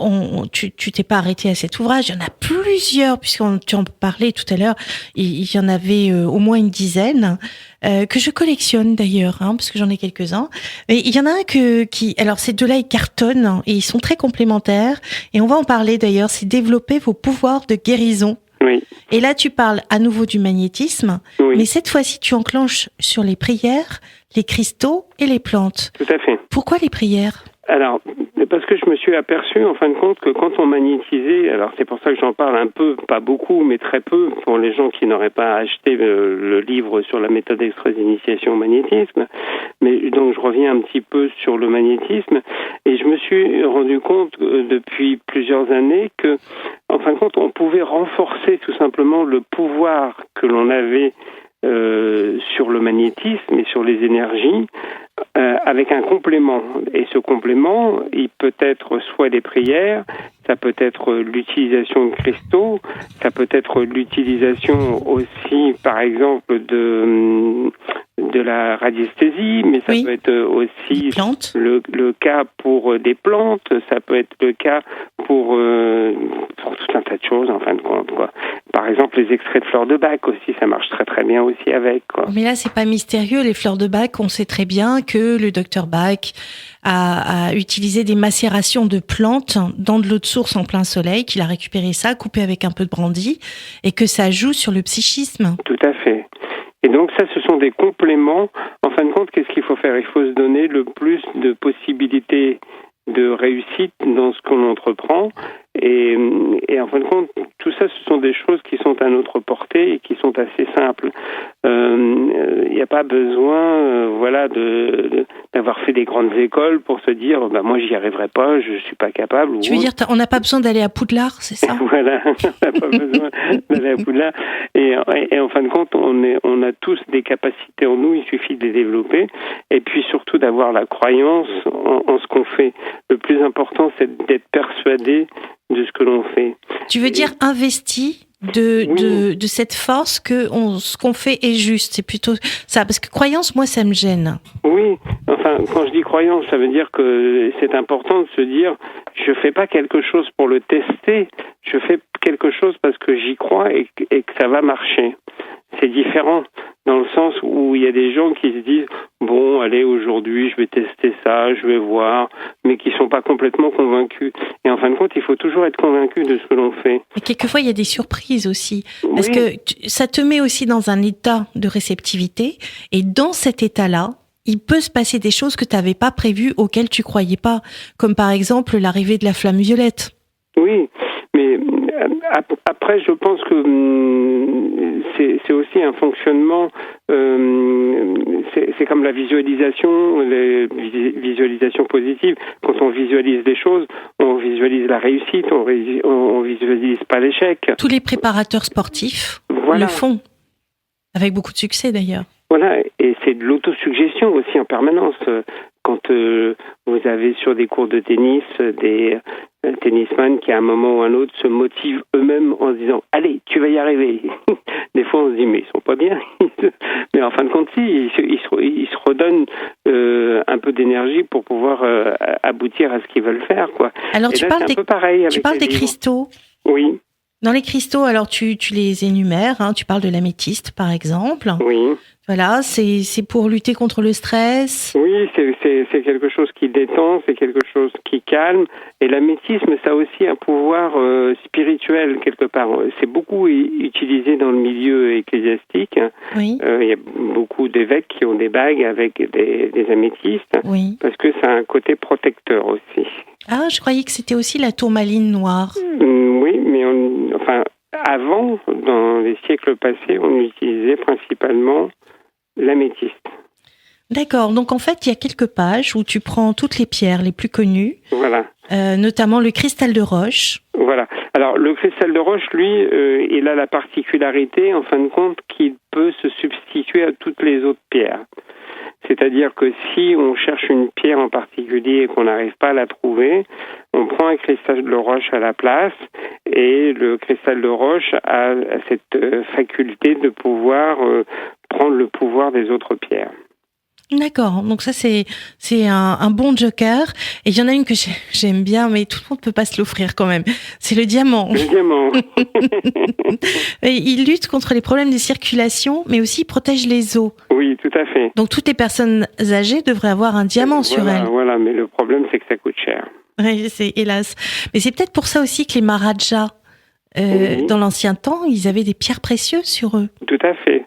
tu t'es pas arrêté à cet ouvrage. Il y en a plusieurs, puisqu'on tu en parlais tout à l'heure. Il y en avait au moins une dizaine que je collectionne d'ailleurs, parce que j'en ai quelques-uns. Et il y en a un alors ces deux-là, ils cartonnent et ils sont très complémentaires. Et on va en parler d'ailleurs. C'est développer vos pouvoirs de guérison. Oui. Et là, tu parles à nouveau du magnétisme, mais cette fois-ci, tu enclenches sur les prières, les cristaux et les plantes. Tout à fait. Pourquoi les prières? Alors, parce que je me suis aperçu, en fin de compte, que quand on magnétisait, alors c'est pour ça que j'en parle un peu, pas beaucoup, mais très peu, pour les gens qui n'auraient pas acheté le livre sur la méthode express d'initiation au magnétisme, mais donc je reviens un petit peu sur le magnétisme, et je me suis rendu compte depuis plusieurs années que, en fin de compte, on pouvait renforcer tout simplement le pouvoir que l'on avait sur le magnétisme et sur les énergies, avec un complément. Et ce complément, il peut être soit des prières, ça peut être l'utilisation de cristaux, ça peut être l'utilisation aussi, par exemple, de la radiesthésie, mais ça peut être aussi le cas pour des plantes, ça peut être le cas pour tout un tas de choses, en fin de compte, quoi. Par exemple, les extraits de fleurs de bac aussi, ça marche très très bien aussi avec, quoi. Mais là, c'est pas mystérieux, les fleurs de bac. On sait très bien que le docteur Bach a utilisé des macérations de plantes dans de l'eau de source en plein soleil, qu'il a récupéré ça, coupé avec un peu de brandy, et que ça joue sur le psychisme. Tout à fait. Et donc ça, ce sont des compléments. En fin de compte, qu'est-ce qu'il faut faire? Il faut se donner le plus de possibilités de réussite dans ce qu'on entreprend. Et en fin de compte, tout ça, ce sont des choses qui sont à notre portée et qui sont assez simples. Il n'y a pas besoin, d'avoir fait des grandes écoles pour se dire, moi, j'y arriverai pas, je suis pas capable. Tu veux dire, on n'a pas besoin d'aller à Poudlard, c'est ça? Voilà, on n'a pas besoin d'aller à Poudlard. Et en fin de compte, on a tous des capacités en nous, il suffit de les développer. Et puis surtout d'avoir la croyance en ce qu'on fait. Le plus important, c'est d'être persuadé de ce que l'on fait. Tu veux dire investi de cette force que ce qu'on fait est juste. C'est plutôt ça, parce que croyance, moi, ça me gêne. Oui, enfin, quand je dis croyance, ça veut dire que c'est important de se dire, je fais pas quelque chose pour le tester, je fais quelque chose parce que j'y crois et que ça va marcher. C'est différent dans le sens où il y a des gens qui se disent bon, allez, aujourd'hui, je vais tester ça, je vais voir, mais qui sont pas complètement convaincus. Et en fin de compte, il faut toujours être convaincu de ce que l'on fait. Et quelquefois, il y a des surprises aussi, parce que ça te met aussi dans un état de réceptivité, et dans cet état-là, il peut se passer des choses que tu n'avais pas prévues, auxquelles tu croyais pas, comme par exemple l'arrivée de la flamme violette. Oui, mais après, je pense que c'est aussi un fonctionnement, c'est comme la visualisation, les visualisations positives. Quand on visualise des choses, on visualise la réussite, on visualise pas l'échec. Tous les préparateurs sportifs le font, avec beaucoup de succès d'ailleurs. Voilà, et c'est de l'autosuggestion aussi en permanence. quand vous avez sur des cours de tennis des tennisman qui à un moment ou à un autre se motivent eux-mêmes en se disant « Allez, tu vas y arriver !» Des fois, on se dit « Mais ils sont pas bien !» Mais en fin de compte, si, ils se redonnent un peu d'énergie pour pouvoir aboutir à ce qu'ils veulent faire, quoi. Alors, tu parles des cristaux. Oui. Dans les cristaux, alors tu les énumères, hein, tu parles de l'améthyste, par exemple. Oui. Voilà, c'est pour lutter contre le stress. Oui, c'est quelque chose qui détend, c'est quelque chose qui calme. Et l'améthysme, ça a aussi un pouvoir spirituel, quelque part. C'est beaucoup utilisé dans le milieu ecclésiastique. Oui. Il y a beaucoup d'évêques qui ont des bagues avec des améthystes. Oui. Parce que ça a un côté protecteur aussi. Ah, je croyais que c'était aussi la tourmaline noire. Oui, mais avant, dans les siècles passés, on utilisait principalement l'améthyste. D'accord, donc en fait, il y a quelques pages où tu prends toutes les pierres les plus connues, voilà. Notamment le cristal de roche. Voilà. Alors, le cristal de roche, lui, il a la particularité, en fin de compte, qu'il peut se substituer à toutes les autres pierres. C'est-à-dire que si on cherche une pierre en particulier et qu'on n'arrive pas à la trouver, on prend un cristal de roche à la place et le cristal de roche a cette faculté de pouvoir prendre le pouvoir des autres pierres. D'accord, donc ça c'est un bon joker. Et il y en a une que j'aime bien, mais tout le monde peut pas se l'offrir quand même. C'est le diamant. Le diamant. Et il lutte contre les problèmes de circulation, mais aussi il protège les os. Oui, tout à fait. Donc toutes les personnes âgées devraient avoir un diamant sur elles. Voilà, mais le problème c'est que ça coûte cher. Oui, c'est hélas. Mais c'est peut-être pour ça aussi que les Maharajas, dans l'ancien temps, ils avaient des pierres précieuses sur eux. Tout à fait.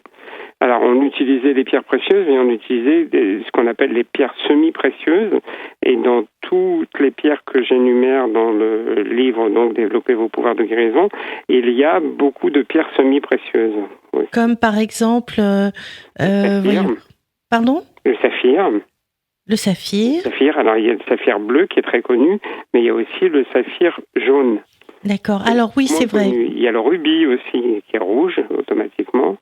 Alors, on utilisait des pierres précieuses et on utilisait ce qu'on appelle les pierres semi-précieuses. Et dans toutes les pierres que j'énumère dans le livre, donc Développer vos pouvoirs de guérison, il y a beaucoup de pierres semi-précieuses. Oui. Comme par exemple... Pardon ? Le saphir. Le saphir. Le saphir. Alors, il y a le saphir bleu qui est très connu, mais il y a aussi le saphir jaune. D'accord. Alors oui, c'est vrai. Il y a le rubis aussi qui est rouge automatiquement.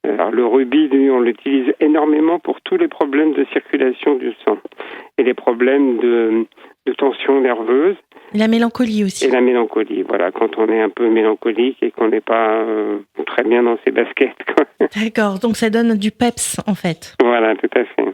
Alors, le rubis, lui, on l'utilise énormément pour tous les problèmes de circulation du sang et les problèmes de tension nerveuse. La mélancolie aussi. Et la mélancolie, voilà, quand on est un peu mélancolique et qu'on n'est pas très bien dans ses baskets, quoi. D'accord, donc ça donne du peps, en fait. Voilà, tout à fait.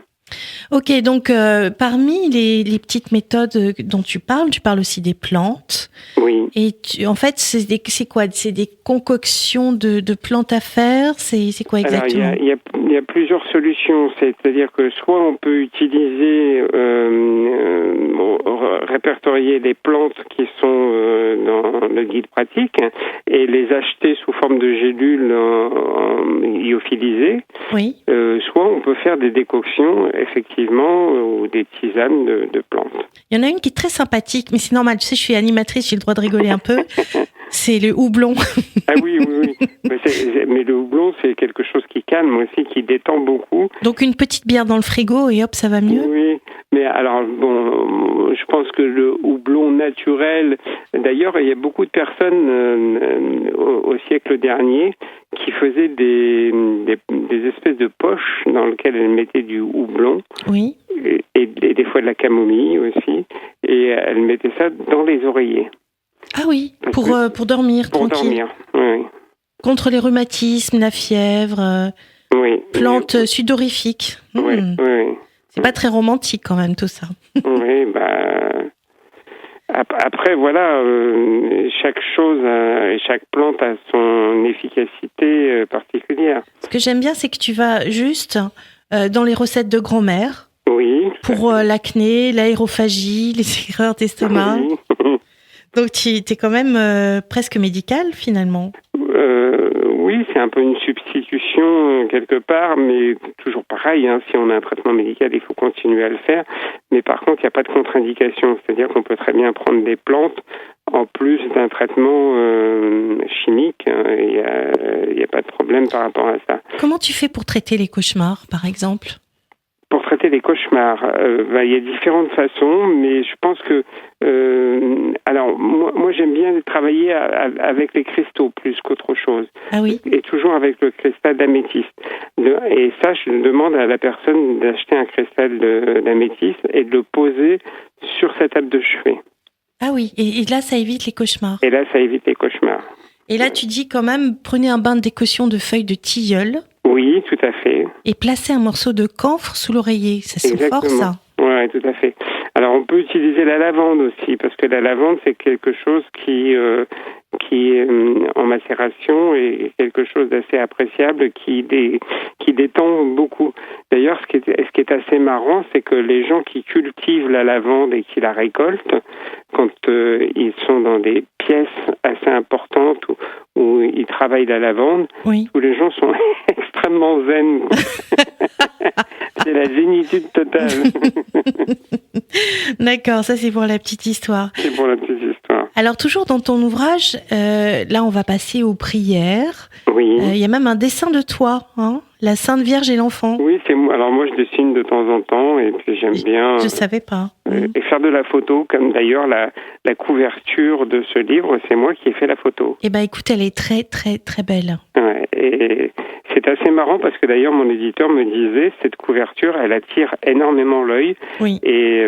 Ok, donc parmi les petites méthodes dont tu parles aussi des plantes. Oui. Et en fait, c'est quoi ? C'est des concoctions de plantes à faire ? C'est quoi exactement ? Alors, il y a plusieurs solutions. C'est-à-dire que soit on peut utiliser, répertorier les plantes qui sont dans le guide pratique et les acheter sous forme de gélules lyophilisées. Oui. Soit on peut faire des décoctions, effectivement, ou des tisanes de plantes. Il y en a une qui est très sympathique, mais c'est normal. Tu sais, je suis animatrice, j'ai le droit de rigoler un peu. C'est le houblon. Ah oui. Mais le houblon, c'est quelque chose qui calme aussi, qui détend beaucoup. Donc une petite bière dans le frigo et hop, ça va mieux. Oui, mais alors, bon, je pense que le houblon naturel... D'ailleurs, il y a beaucoup de personnes au siècle dernier qui faisaient des espèces de poches dans lesquelles elles mettaient du houblon. Oui. Et des fois de la camomille aussi. Et elles mettaient ça dans les oreillers. Ah oui, pour dormir pour tranquille. Pour dormir, oui. Contre les rhumatismes, la fièvre, oui. plantes sudorifiques. Oui. C'est pas très romantique quand même tout ça. Oui, après voilà, chaque chose et chaque plante a son efficacité particulière. Ce que j'aime bien, c'est que tu vas juste dans les recettes de grand-mère. Oui. Pour l'acné, l'aérophagie, les erreurs d'estomac. Oui. Donc tu es quand même presque médical finalement. Oui, c'est un peu une substitution quelque part, mais toujours pareil, hein, si on a un traitement médical, il faut continuer à le faire. Mais par contre, il n'y a pas de contre-indication, c'est-à-dire qu'on peut très bien prendre des plantes en plus d'un traitement chimique. Il n'y a pas de problème par rapport à ça. Comment tu fais pour traiter les cauchemars, par exemple ? Pour traiter les cauchemars, cauchemars. Il y a différentes façons, mais je pense que alors moi j'aime bien travailler avec les cristaux plus qu'autre chose. Ah oui. Et toujours avec le cristal d'améthyste. Et ça, je demande à la personne d'acheter un cristal d'améthyste et de le poser sur sa table de chevet. Ah oui, et là ça évite les cauchemars. Et là, ça évite les cauchemars. Et là tu dis quand même, prenez un bain de décoction de feuilles de tilleul. Oui, tout à fait. Et placez un morceau de camphre sous l'oreiller. Ça sent fort, ça. Oui, tout à fait. Alors, on peut utiliser la lavande aussi, parce que la lavande, c'est quelque chose qui en macération est quelque chose d'assez appréciable, qui détend beaucoup. D'ailleurs, ce qui est assez marrant, c'est que les gens qui cultivent la lavande et qui la récoltent, quand ils sont dans des pièces assez importantes où ils travaillent la lavande, oui. Tous les gens sont extrêmement zen. C'est la zénitude totale. D'accord, ça c'est pour la petite histoire. C'est pour la petite histoire. Alors toujours dans ton ouvrage, là on va passer aux prières. Oui. Il y a même un dessin de toi, hein, la Sainte Vierge et l'enfant. Oui, c'est moi. Alors moi je dessine de temps en temps et puis j'aime bien. Je savais pas. Et faire de la photo, comme d'ailleurs la couverture de ce livre, c'est moi qui ai fait la photo. Eh ben écoute, elle est très très très belle. Ouais, et c'est assez marrant parce que d'ailleurs mon éditeur me disait cette couverture, elle attire énormément l'œil. Oui. Et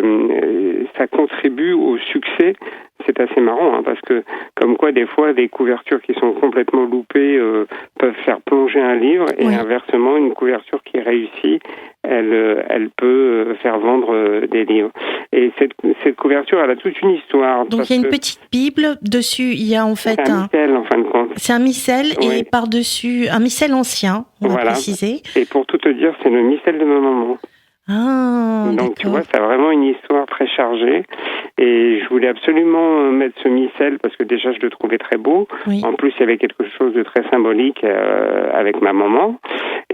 ça contribue au succès. C'est assez marrant, hein, parce que comme quoi des fois des couvertures qui sont complètement loupées peuvent faire plonger un livre et oui. Inversement une couverture qui réussit, elle peut faire vendre des livres. Et cette couverture, elle a toute une histoire. Donc il y a une petite Bible, dessus il y a en fait un missel en fin de compte. C'est un missel oui. Et par-dessus un missel ancien, on va préciser. Et pour tout te dire, c'est le missel de ma maman. Ah, donc d'accord. tu vois, c'est vraiment une histoire très chargée et je voulais absolument mettre ce missel parce que déjà je le trouvais très beau. Oui. En plus il y avait quelque chose de très symbolique avec ma maman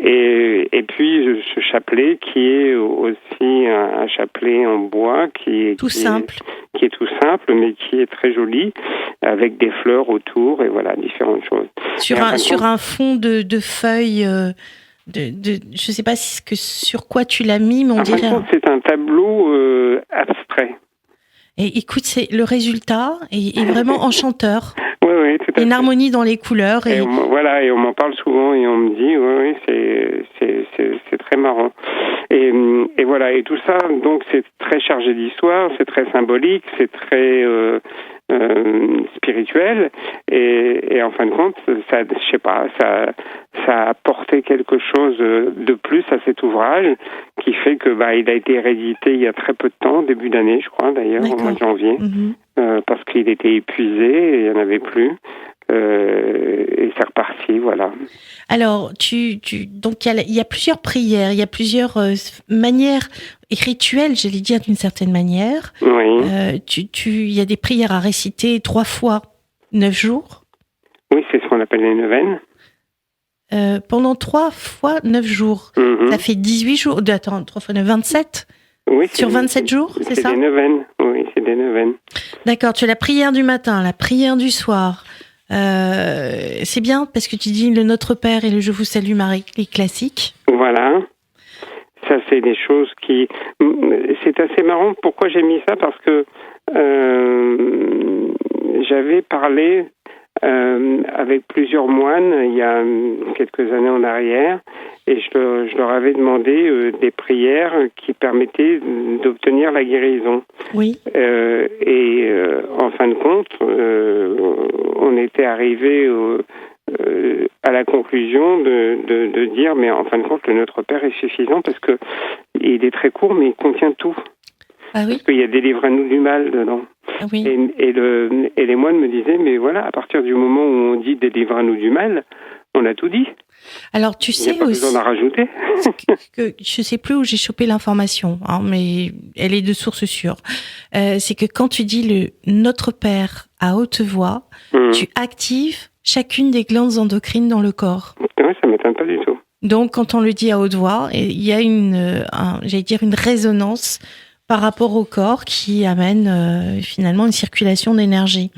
et puis ce chapelet qui est aussi un chapelet en bois qui est tout simple mais qui est très joli avec des fleurs autour et voilà, différentes choses. Sur un fond de feuilles je sais pas sur quoi tu l'as mis, mais on dirait. C'est un tableau abstrait. Et écoute, le résultat est vraiment enchanteur. Oui, tout à fait. Une harmonie dans les couleurs. Et on m'en parle souvent et on me dit, oui, c'est très marrant. Et voilà, et tout ça, donc c'est très chargé d'histoire, c'est très symbolique, c'est très spirituel et en fin de compte ça a apporté quelque chose de plus à cet ouvrage qui fait que il a été réédité il y a très peu de temps, début d'année je crois d'ailleurs. D'accord. Au mois de janvier. Mm-hmm. Parce qu'il était épuisé et il n'y en avait plus. Et c'est reparti, voilà. Alors, donc il y a plusieurs prières, il y a plusieurs manières rituelles, j'allais dire d'une certaine manière. Oui. Il y a des prières à réciter 3 fois 9 jours. Oui, c'est ce qu'on appelle les neuvaines. Pendant 3 fois 9 jours. Mm-hmm. Ça fait 18 jours. Attends, 3 fois 9, 27 ? Oui, sur 27 jours, c'est ça ? C'est des neuvaines, oui, c'est des neuvaines. D'accord, tu as la prière du matin, la prière du soir. C'est bien parce que tu dis le Notre Père et le Je vous salue Marie, les classiques. Voilà. Ça, c'est des choses qui... C'est assez marrant. Pourquoi j'ai mis ça ? Parce que j'avais parlé avec plusieurs moines il y a quelques années en arrière et je leur avais demandé des prières qui permettaient d'obtenir la guérison. Oui. Et en fin de compte, on était arrivé à la conclusion de dire mais en fin de compte le Notre Père est suffisant parce que il est très court mais il contient tout. Ah oui. Parce qu'il y a délivre-nous du mal dedans. Ah oui. Et les moines me disaient mais voilà, à partir du moment où on dit délivre-nous du mal, on a tout dit. Alors tu sais il n'y a pas aussi besoin d'en rajouter. que je sais plus où j'ai chopé l'information, hein, mais elle est de source sûre. C'est que quand tu dis le Notre Père à haute voix, tu actives chacune des glandes endocrines dans le corps. Oui, ça m'étonne pas du tout. Donc quand on le dit à haute voix, il y a une résonance par rapport au corps qui amène finalement une circulation d'énergie.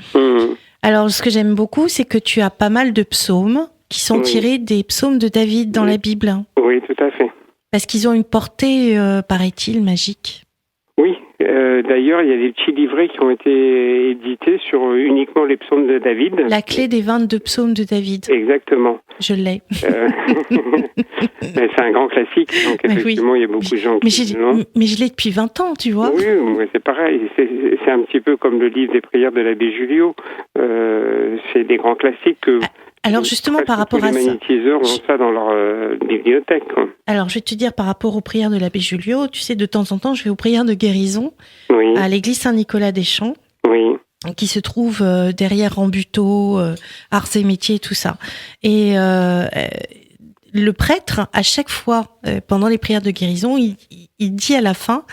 Alors ce que j'aime beaucoup, c'est que tu as pas mal de psaumes qui sont tirés des psaumes de David dans la Bible. Oui, tout à fait. Parce qu'ils ont une portée, paraît-il, magique. Oui, d'ailleurs, il y a des petits livrets qui ont été édités sur uniquement les psaumes de David. La clé des 22 psaumes de David. Exactement. Je l'ai. C'est un grand classique, donc effectivement, il y a beaucoup de gens qui l'ont. Mais je l'ai depuis 20 ans, tu vois. Oui, c'est pareil. C'est un petit peu comme le livre des prières de l'abbé Julio. C'est des grands classiques que... Alors justement, par rapport à ça... Les magnétiseurs ont ça dans leur bibliothèque. Quoi. Alors je vais te dire, par rapport aux prières de l'abbé Julio, tu sais, de temps en temps, je vais aux prières de guérison à l'église Saint-Nicolas-des-Champs. Oui. Qui se trouve derrière Rambuteau, Arts et Métiers, tout ça. Et le prêtre, à chaque fois, pendant les prières de guérison, il dit à la fin...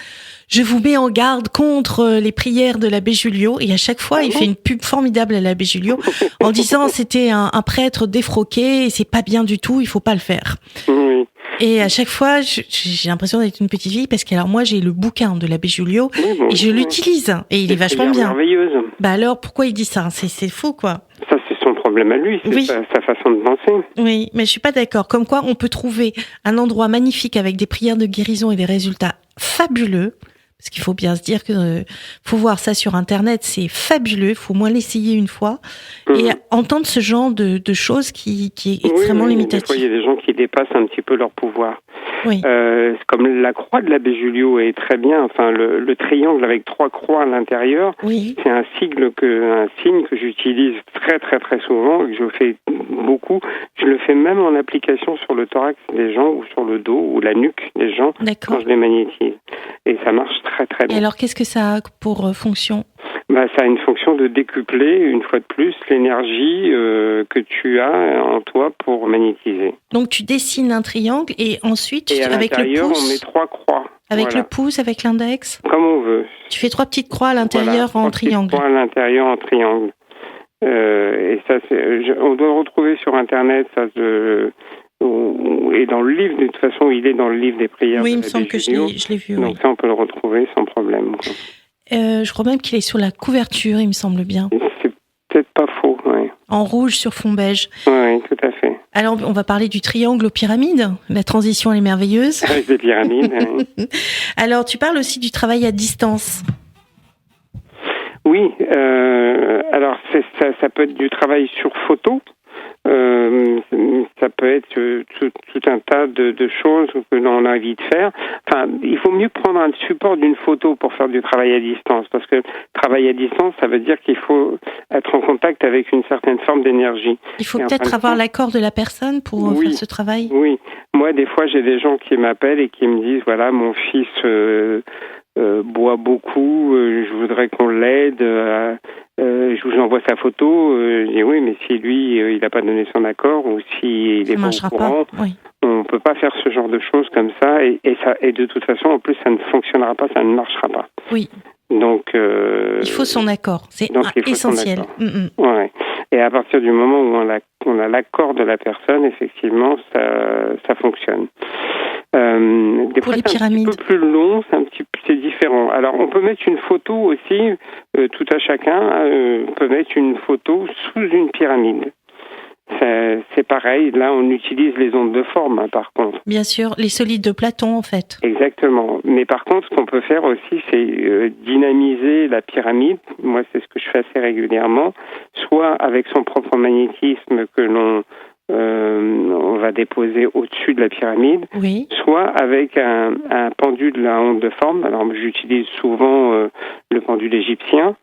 Je vous mets en garde contre les prières de l'abbé Julio. Et à chaque fois, il fait une pub formidable à l'abbé Julio en disant c'était un prêtre défroqué et c'est pas bien du tout, il faut pas le faire. Oui. Et à chaque fois, j'ai l'impression d'être une petite fille parce que alors moi, j'ai le bouquin de l'abbé Julio et je l'utilise et il est vachement bien. Merveilleuse. Bah alors, pourquoi il dit ça ? C'est faux, quoi. Ça, c'est son problème à lui, c'est sa façon de penser. Oui, mais je suis pas d'accord. Comme quoi, on peut trouver un endroit magnifique avec des prières de guérison et des résultats fabuleux. Parce qu'il faut bien se dire que faut voir ça sur Internet, c'est fabuleux. Faut au moins l'essayer une fois et entendre ce genre de choses qui est extrêmement limitatif. Des fois, il y a des gens qui dépassent un petit peu leur pouvoir. Oui. Comme la croix de l'abbé Julio est très bien. Enfin, le triangle avec 3 croix à l'intérieur, c'est un signe que j'utilise très très très souvent et que je fais beaucoup. Je le fais même en application sur le thorax des gens ou sur le dos ou la nuque des gens quand je les magnétise. Et ça marche très très bien. Et alors, qu'est-ce que ça a pour fonction ? Ça a une fonction de décupler, une fois de plus, l'énergie que tu as en toi pour magnétiser. Donc, tu dessines un triangle et ensuite, avec le pouce... on met 3 croix. Avec le pouce, avec l'index ? Comme on veut. Tu fais 3 petites croix à l'intérieur en triangle. 3 croix à l'intérieur en triangle. Et ça, on doit le retrouver sur Internet, ça et dans le livre, de toute façon, il est dans le livre des prières. Oui, il me semble que je l'ai vu. Donc ça, on peut le retrouver sans problème. Je crois même qu'il est sur la couverture, il me semble bien. C'est peut-être pas faux, oui. En rouge sur fond beige. Oui, tout à fait. Alors, on va parler du triangle aux pyramides. La transition, elle est merveilleuse. Avec des pyramides, oui. Alors, tu parles aussi du travail à distance. Oui, alors ça peut être du travail sur photo. Ça peut être tout un tas de choses que l'on a envie de faire. Enfin, il faut mieux prendre un support d'une photo pour faire du travail à distance, parce que travail à distance, ça veut dire qu'il faut être en contact avec une certaine forme d'énergie. Il faut peut-être avoir l'accord de la personne pour faire ce travail. Oui, moi des fois j'ai des gens qui m'appellent et qui me disent voilà, mon fils boit beaucoup, je voudrais qu'on l'aide. Je vous envoie sa photo. Je dis oui, mais si lui, il n'a pas donné son accord ou s'il est pas au courant, on peut pas faire ce genre de choses comme ça. Et de toute façon, en plus, ça ne fonctionnera pas, ça ne marchera pas. Oui. Donc il faut son accord, c'est essentiel. Ouais. Et à partir du moment où on a l'accord de la personne, effectivement, ça fonctionne. Des pour fois, les c'est pyramides. un petit peu plus long, c'est différent. Alors, on peut mettre une photo aussi, tout à chacun peut mettre une photo sous une pyramide. C'est pareil, là on utilise les ondes de forme par contre. Bien sûr, les solides de Platon en fait. Exactement, mais par contre ce qu'on peut faire aussi c'est dynamiser la pyramide, moi c'est ce que je fais assez régulièrement, soit avec son propre magnétisme que on va déposer au-dessus de la pyramide, soit avec un pendule à onde de forme. Alors j'utilise souvent le pendule égyptien.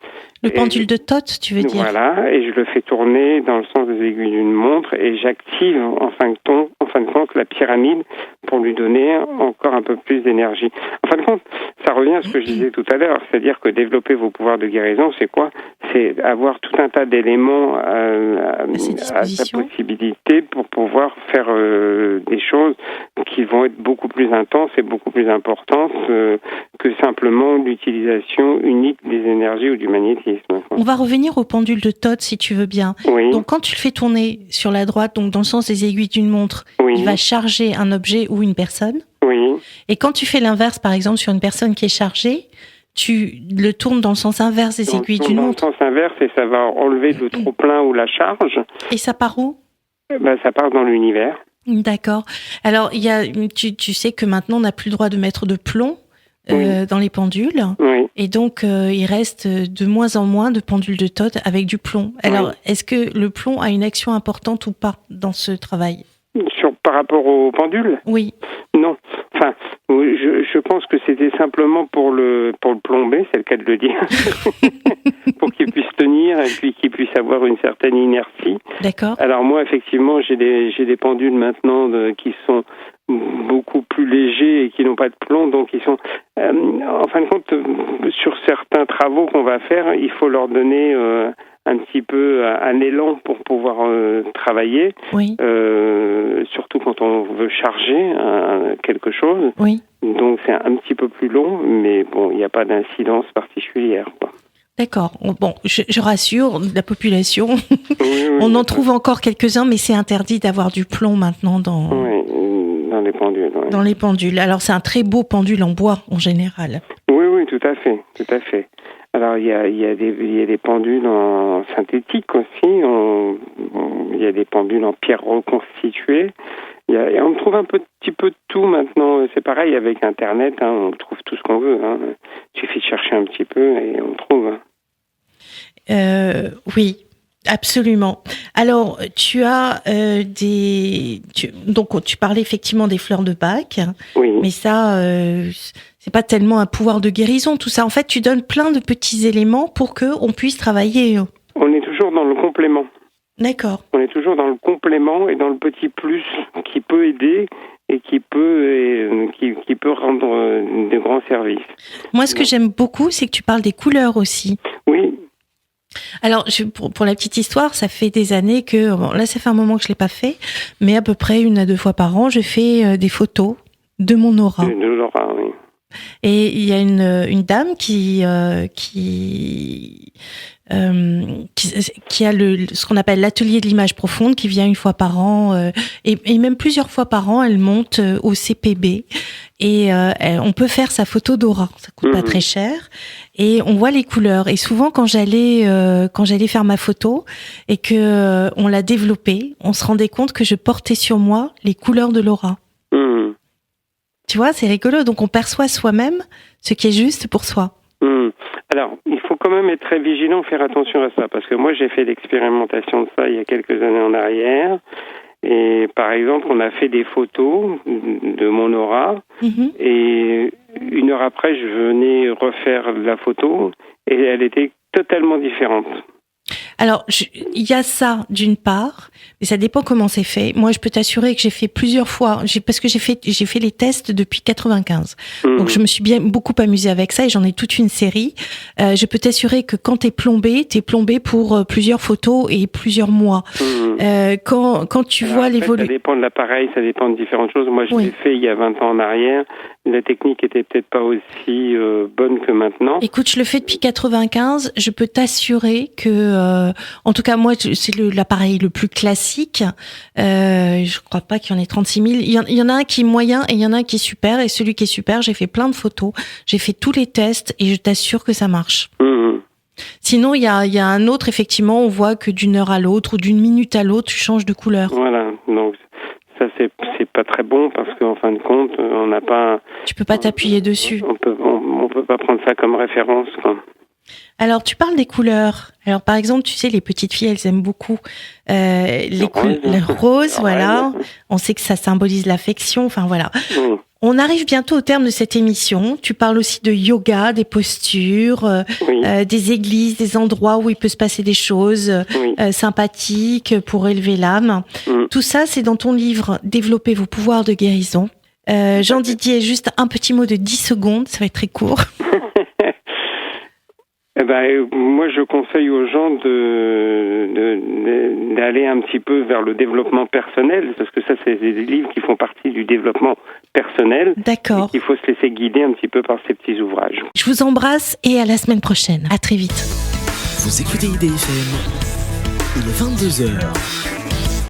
Le pendule de Thoth, tu veux dire ? Voilà, et je le fais tourner dans le sens des aiguilles d'une montre et j'active en fin de compte la pyramide pour lui donner encore un peu plus d'énergie. En fin de compte, ça revient à ce que je disais tout à l'heure, c'est-à-dire que développer vos pouvoirs de guérison, c'est quoi ? C'est avoir tout un tas d'éléments à sa possibilité pour pouvoir faire des choses qui vont être beaucoup plus intenses et beaucoup plus importantes que simplement l'utilisation unique des énergies ou du magnétisme. On va revenir au pendule de Thoth si tu veux bien. Oui. Donc quand tu le fais tourner sur la droite, donc dans le sens des aiguilles d'une montre, il va charger un objet ou une personne. Oui. Et quand tu fais l'inverse, par exemple sur une personne qui est chargée, tu le tournes dans le sens inverse des aiguilles d'une montre. Dans le sens inverse et ça va enlever le trop-plein ou la charge. Et ça part où ? Ça part dans l'univers. D'accord. Alors, tu sais que maintenant, on n'a plus le droit de mettre de plomb dans les pendules. Oui. Et donc, il reste de moins en moins de pendules de Todd avec du plomb. Alors, est-ce que le plomb a une action importante ou pas dans ce travail ? Par rapport aux pendules ? Oui. Non. Enfin, je pense que c'était simplement pour le plomber, c'est le cas de le dire, pour qu'il puisse tenir et puis qu'il puisse avoir une certaine inertie. D'accord. Alors moi, effectivement, j'ai des pendules maintenant qui sont beaucoup plus légers et qui n'ont pas de plomb, donc ils sont, en fin de compte, sur certains travaux qu'on va faire, il faut leur donner un petit peu un élan pour pouvoir travailler, surtout quand on veut charger quelque chose. Oui. Donc c'est un petit peu plus long, mais bon, il n'y a pas d'incidence particulière, quoi. D'accord. Bon, je rassure la population. On en trouve encore quelques-uns, mais c'est interdit d'avoir du plomb maintenant dans les pendules. Oui. Dans les pendules. Alors c'est un très beau pendule en bois en général. Oui, tout à fait. Alors il y a des pendules en synthétique aussi. Il y a des pendules en pierre reconstituée. On trouve un petit peu de tout maintenant. C'est pareil avec Internet. On trouve tout ce qu'on veut. Il suffit de chercher un petit peu et on trouve. Oui. Absolument. Alors, tu as donc tu parlais effectivement des fleurs de Bach, mais ça, c'est pas tellement un pouvoir de guérison, tout ça. En fait, tu donnes plein de petits éléments pour que on puisse travailler. On est toujours dans le complément. D'accord. On est toujours dans le complément et dans le petit plus qui peut aider et qui peut rendre de grands services. Moi, ce que j'aime beaucoup, c'est que tu parles des couleurs aussi. Oui. Alors, pour la petite histoire, ça fait des années que... Bon, là, ça fait un moment que je ne l'ai pas fait, mais à peu près 1 à 2 fois par an, je fais des photos de mon aura. De l'aura, oui. Et il y a une dame qui a ce qu'on appelle l'atelier de l'image profonde, qui vient 1 fois par an, et même plusieurs fois par an, elle monte au CPB. Et on peut faire sa photo d'aura, ça coûte pas très cher, et on voit les couleurs. Et souvent quand j'allais faire ma photo et que on l'a développée, on se rendait compte que je portais sur moi les couleurs de l'aura. Tu vois, c'est rigolo. Donc on perçoit soi-même ce qui est juste pour soi. Alors, il faut quand même être très vigilant, faire attention à ça, parce que moi j'ai fait l'expérimentation de ça il y a quelques années en arrière. Et par exemple, on a fait des photos de mon aura, et 1 heure après, je venais refaire la photo, et elle était totalement différente. Alors, il y a ça d'une part, mais ça dépend comment c'est fait. Moi, je peux t'assurer que j'ai fait plusieurs fois, parce que j'ai fait les tests depuis 95. Donc, je me suis beaucoup amusée avec ça et j'en ai toute une série. Je peux t'assurer que quand t'es plombé pour plusieurs photos et plusieurs mois. Quand tu vois l'évolution. Ça dépend de l'appareil, ça dépend de différentes choses. Moi, je l'ai fait il y a 20 ans en arrière. La technique était peut-être pas aussi bonne que maintenant. Écoute, je le fais depuis 95. Je peux t'assurer que, en tout cas, moi, c'est l'appareil le plus classique. Je crois pas qu'il y en ait 36 000. Il y en a un qui est moyen et il y en a un qui est super. Et celui qui est super, j'ai fait plein de photos. J'ai fait tous les tests et je t'assure que ça marche. Sinon, il y a un autre, effectivement, on voit que d'1 heure à l'autre ou d'1 minute à l'autre, tu changes de couleur. Voilà, donc ça c'est pas très bon parce qu'en fin de compte, on n'a pas... Tu peux pas t'appuyer dessus. On peut pas prendre ça comme référence, quoi. Alors, tu parles des couleurs. Alors, par exemple, tu sais, les petites filles, elles aiment beaucoup les roses, voilà. On sait que ça symbolise l'affection, enfin voilà. On arrive bientôt au terme de cette émission. Tu parles aussi de yoga, des postures, des églises, des endroits où il peut se passer des choses sympathiques pour élever l'âme. Tout ça, c'est dans ton livre « Développer vos pouvoirs de guérison ». Jean-Didier, juste un petit mot de 10 secondes, ça va être très court. Moi, je conseille aux gens d'aller un petit peu vers le développement personnel, parce que ça, c'est des livres qui font partie du développement personnel. D'accord. Il faut se laisser guider un petit peu par ces petits ouvrages. Je vous embrasse et à la semaine prochaine. À très vite. Vous écoutez IDFM, il est 22h.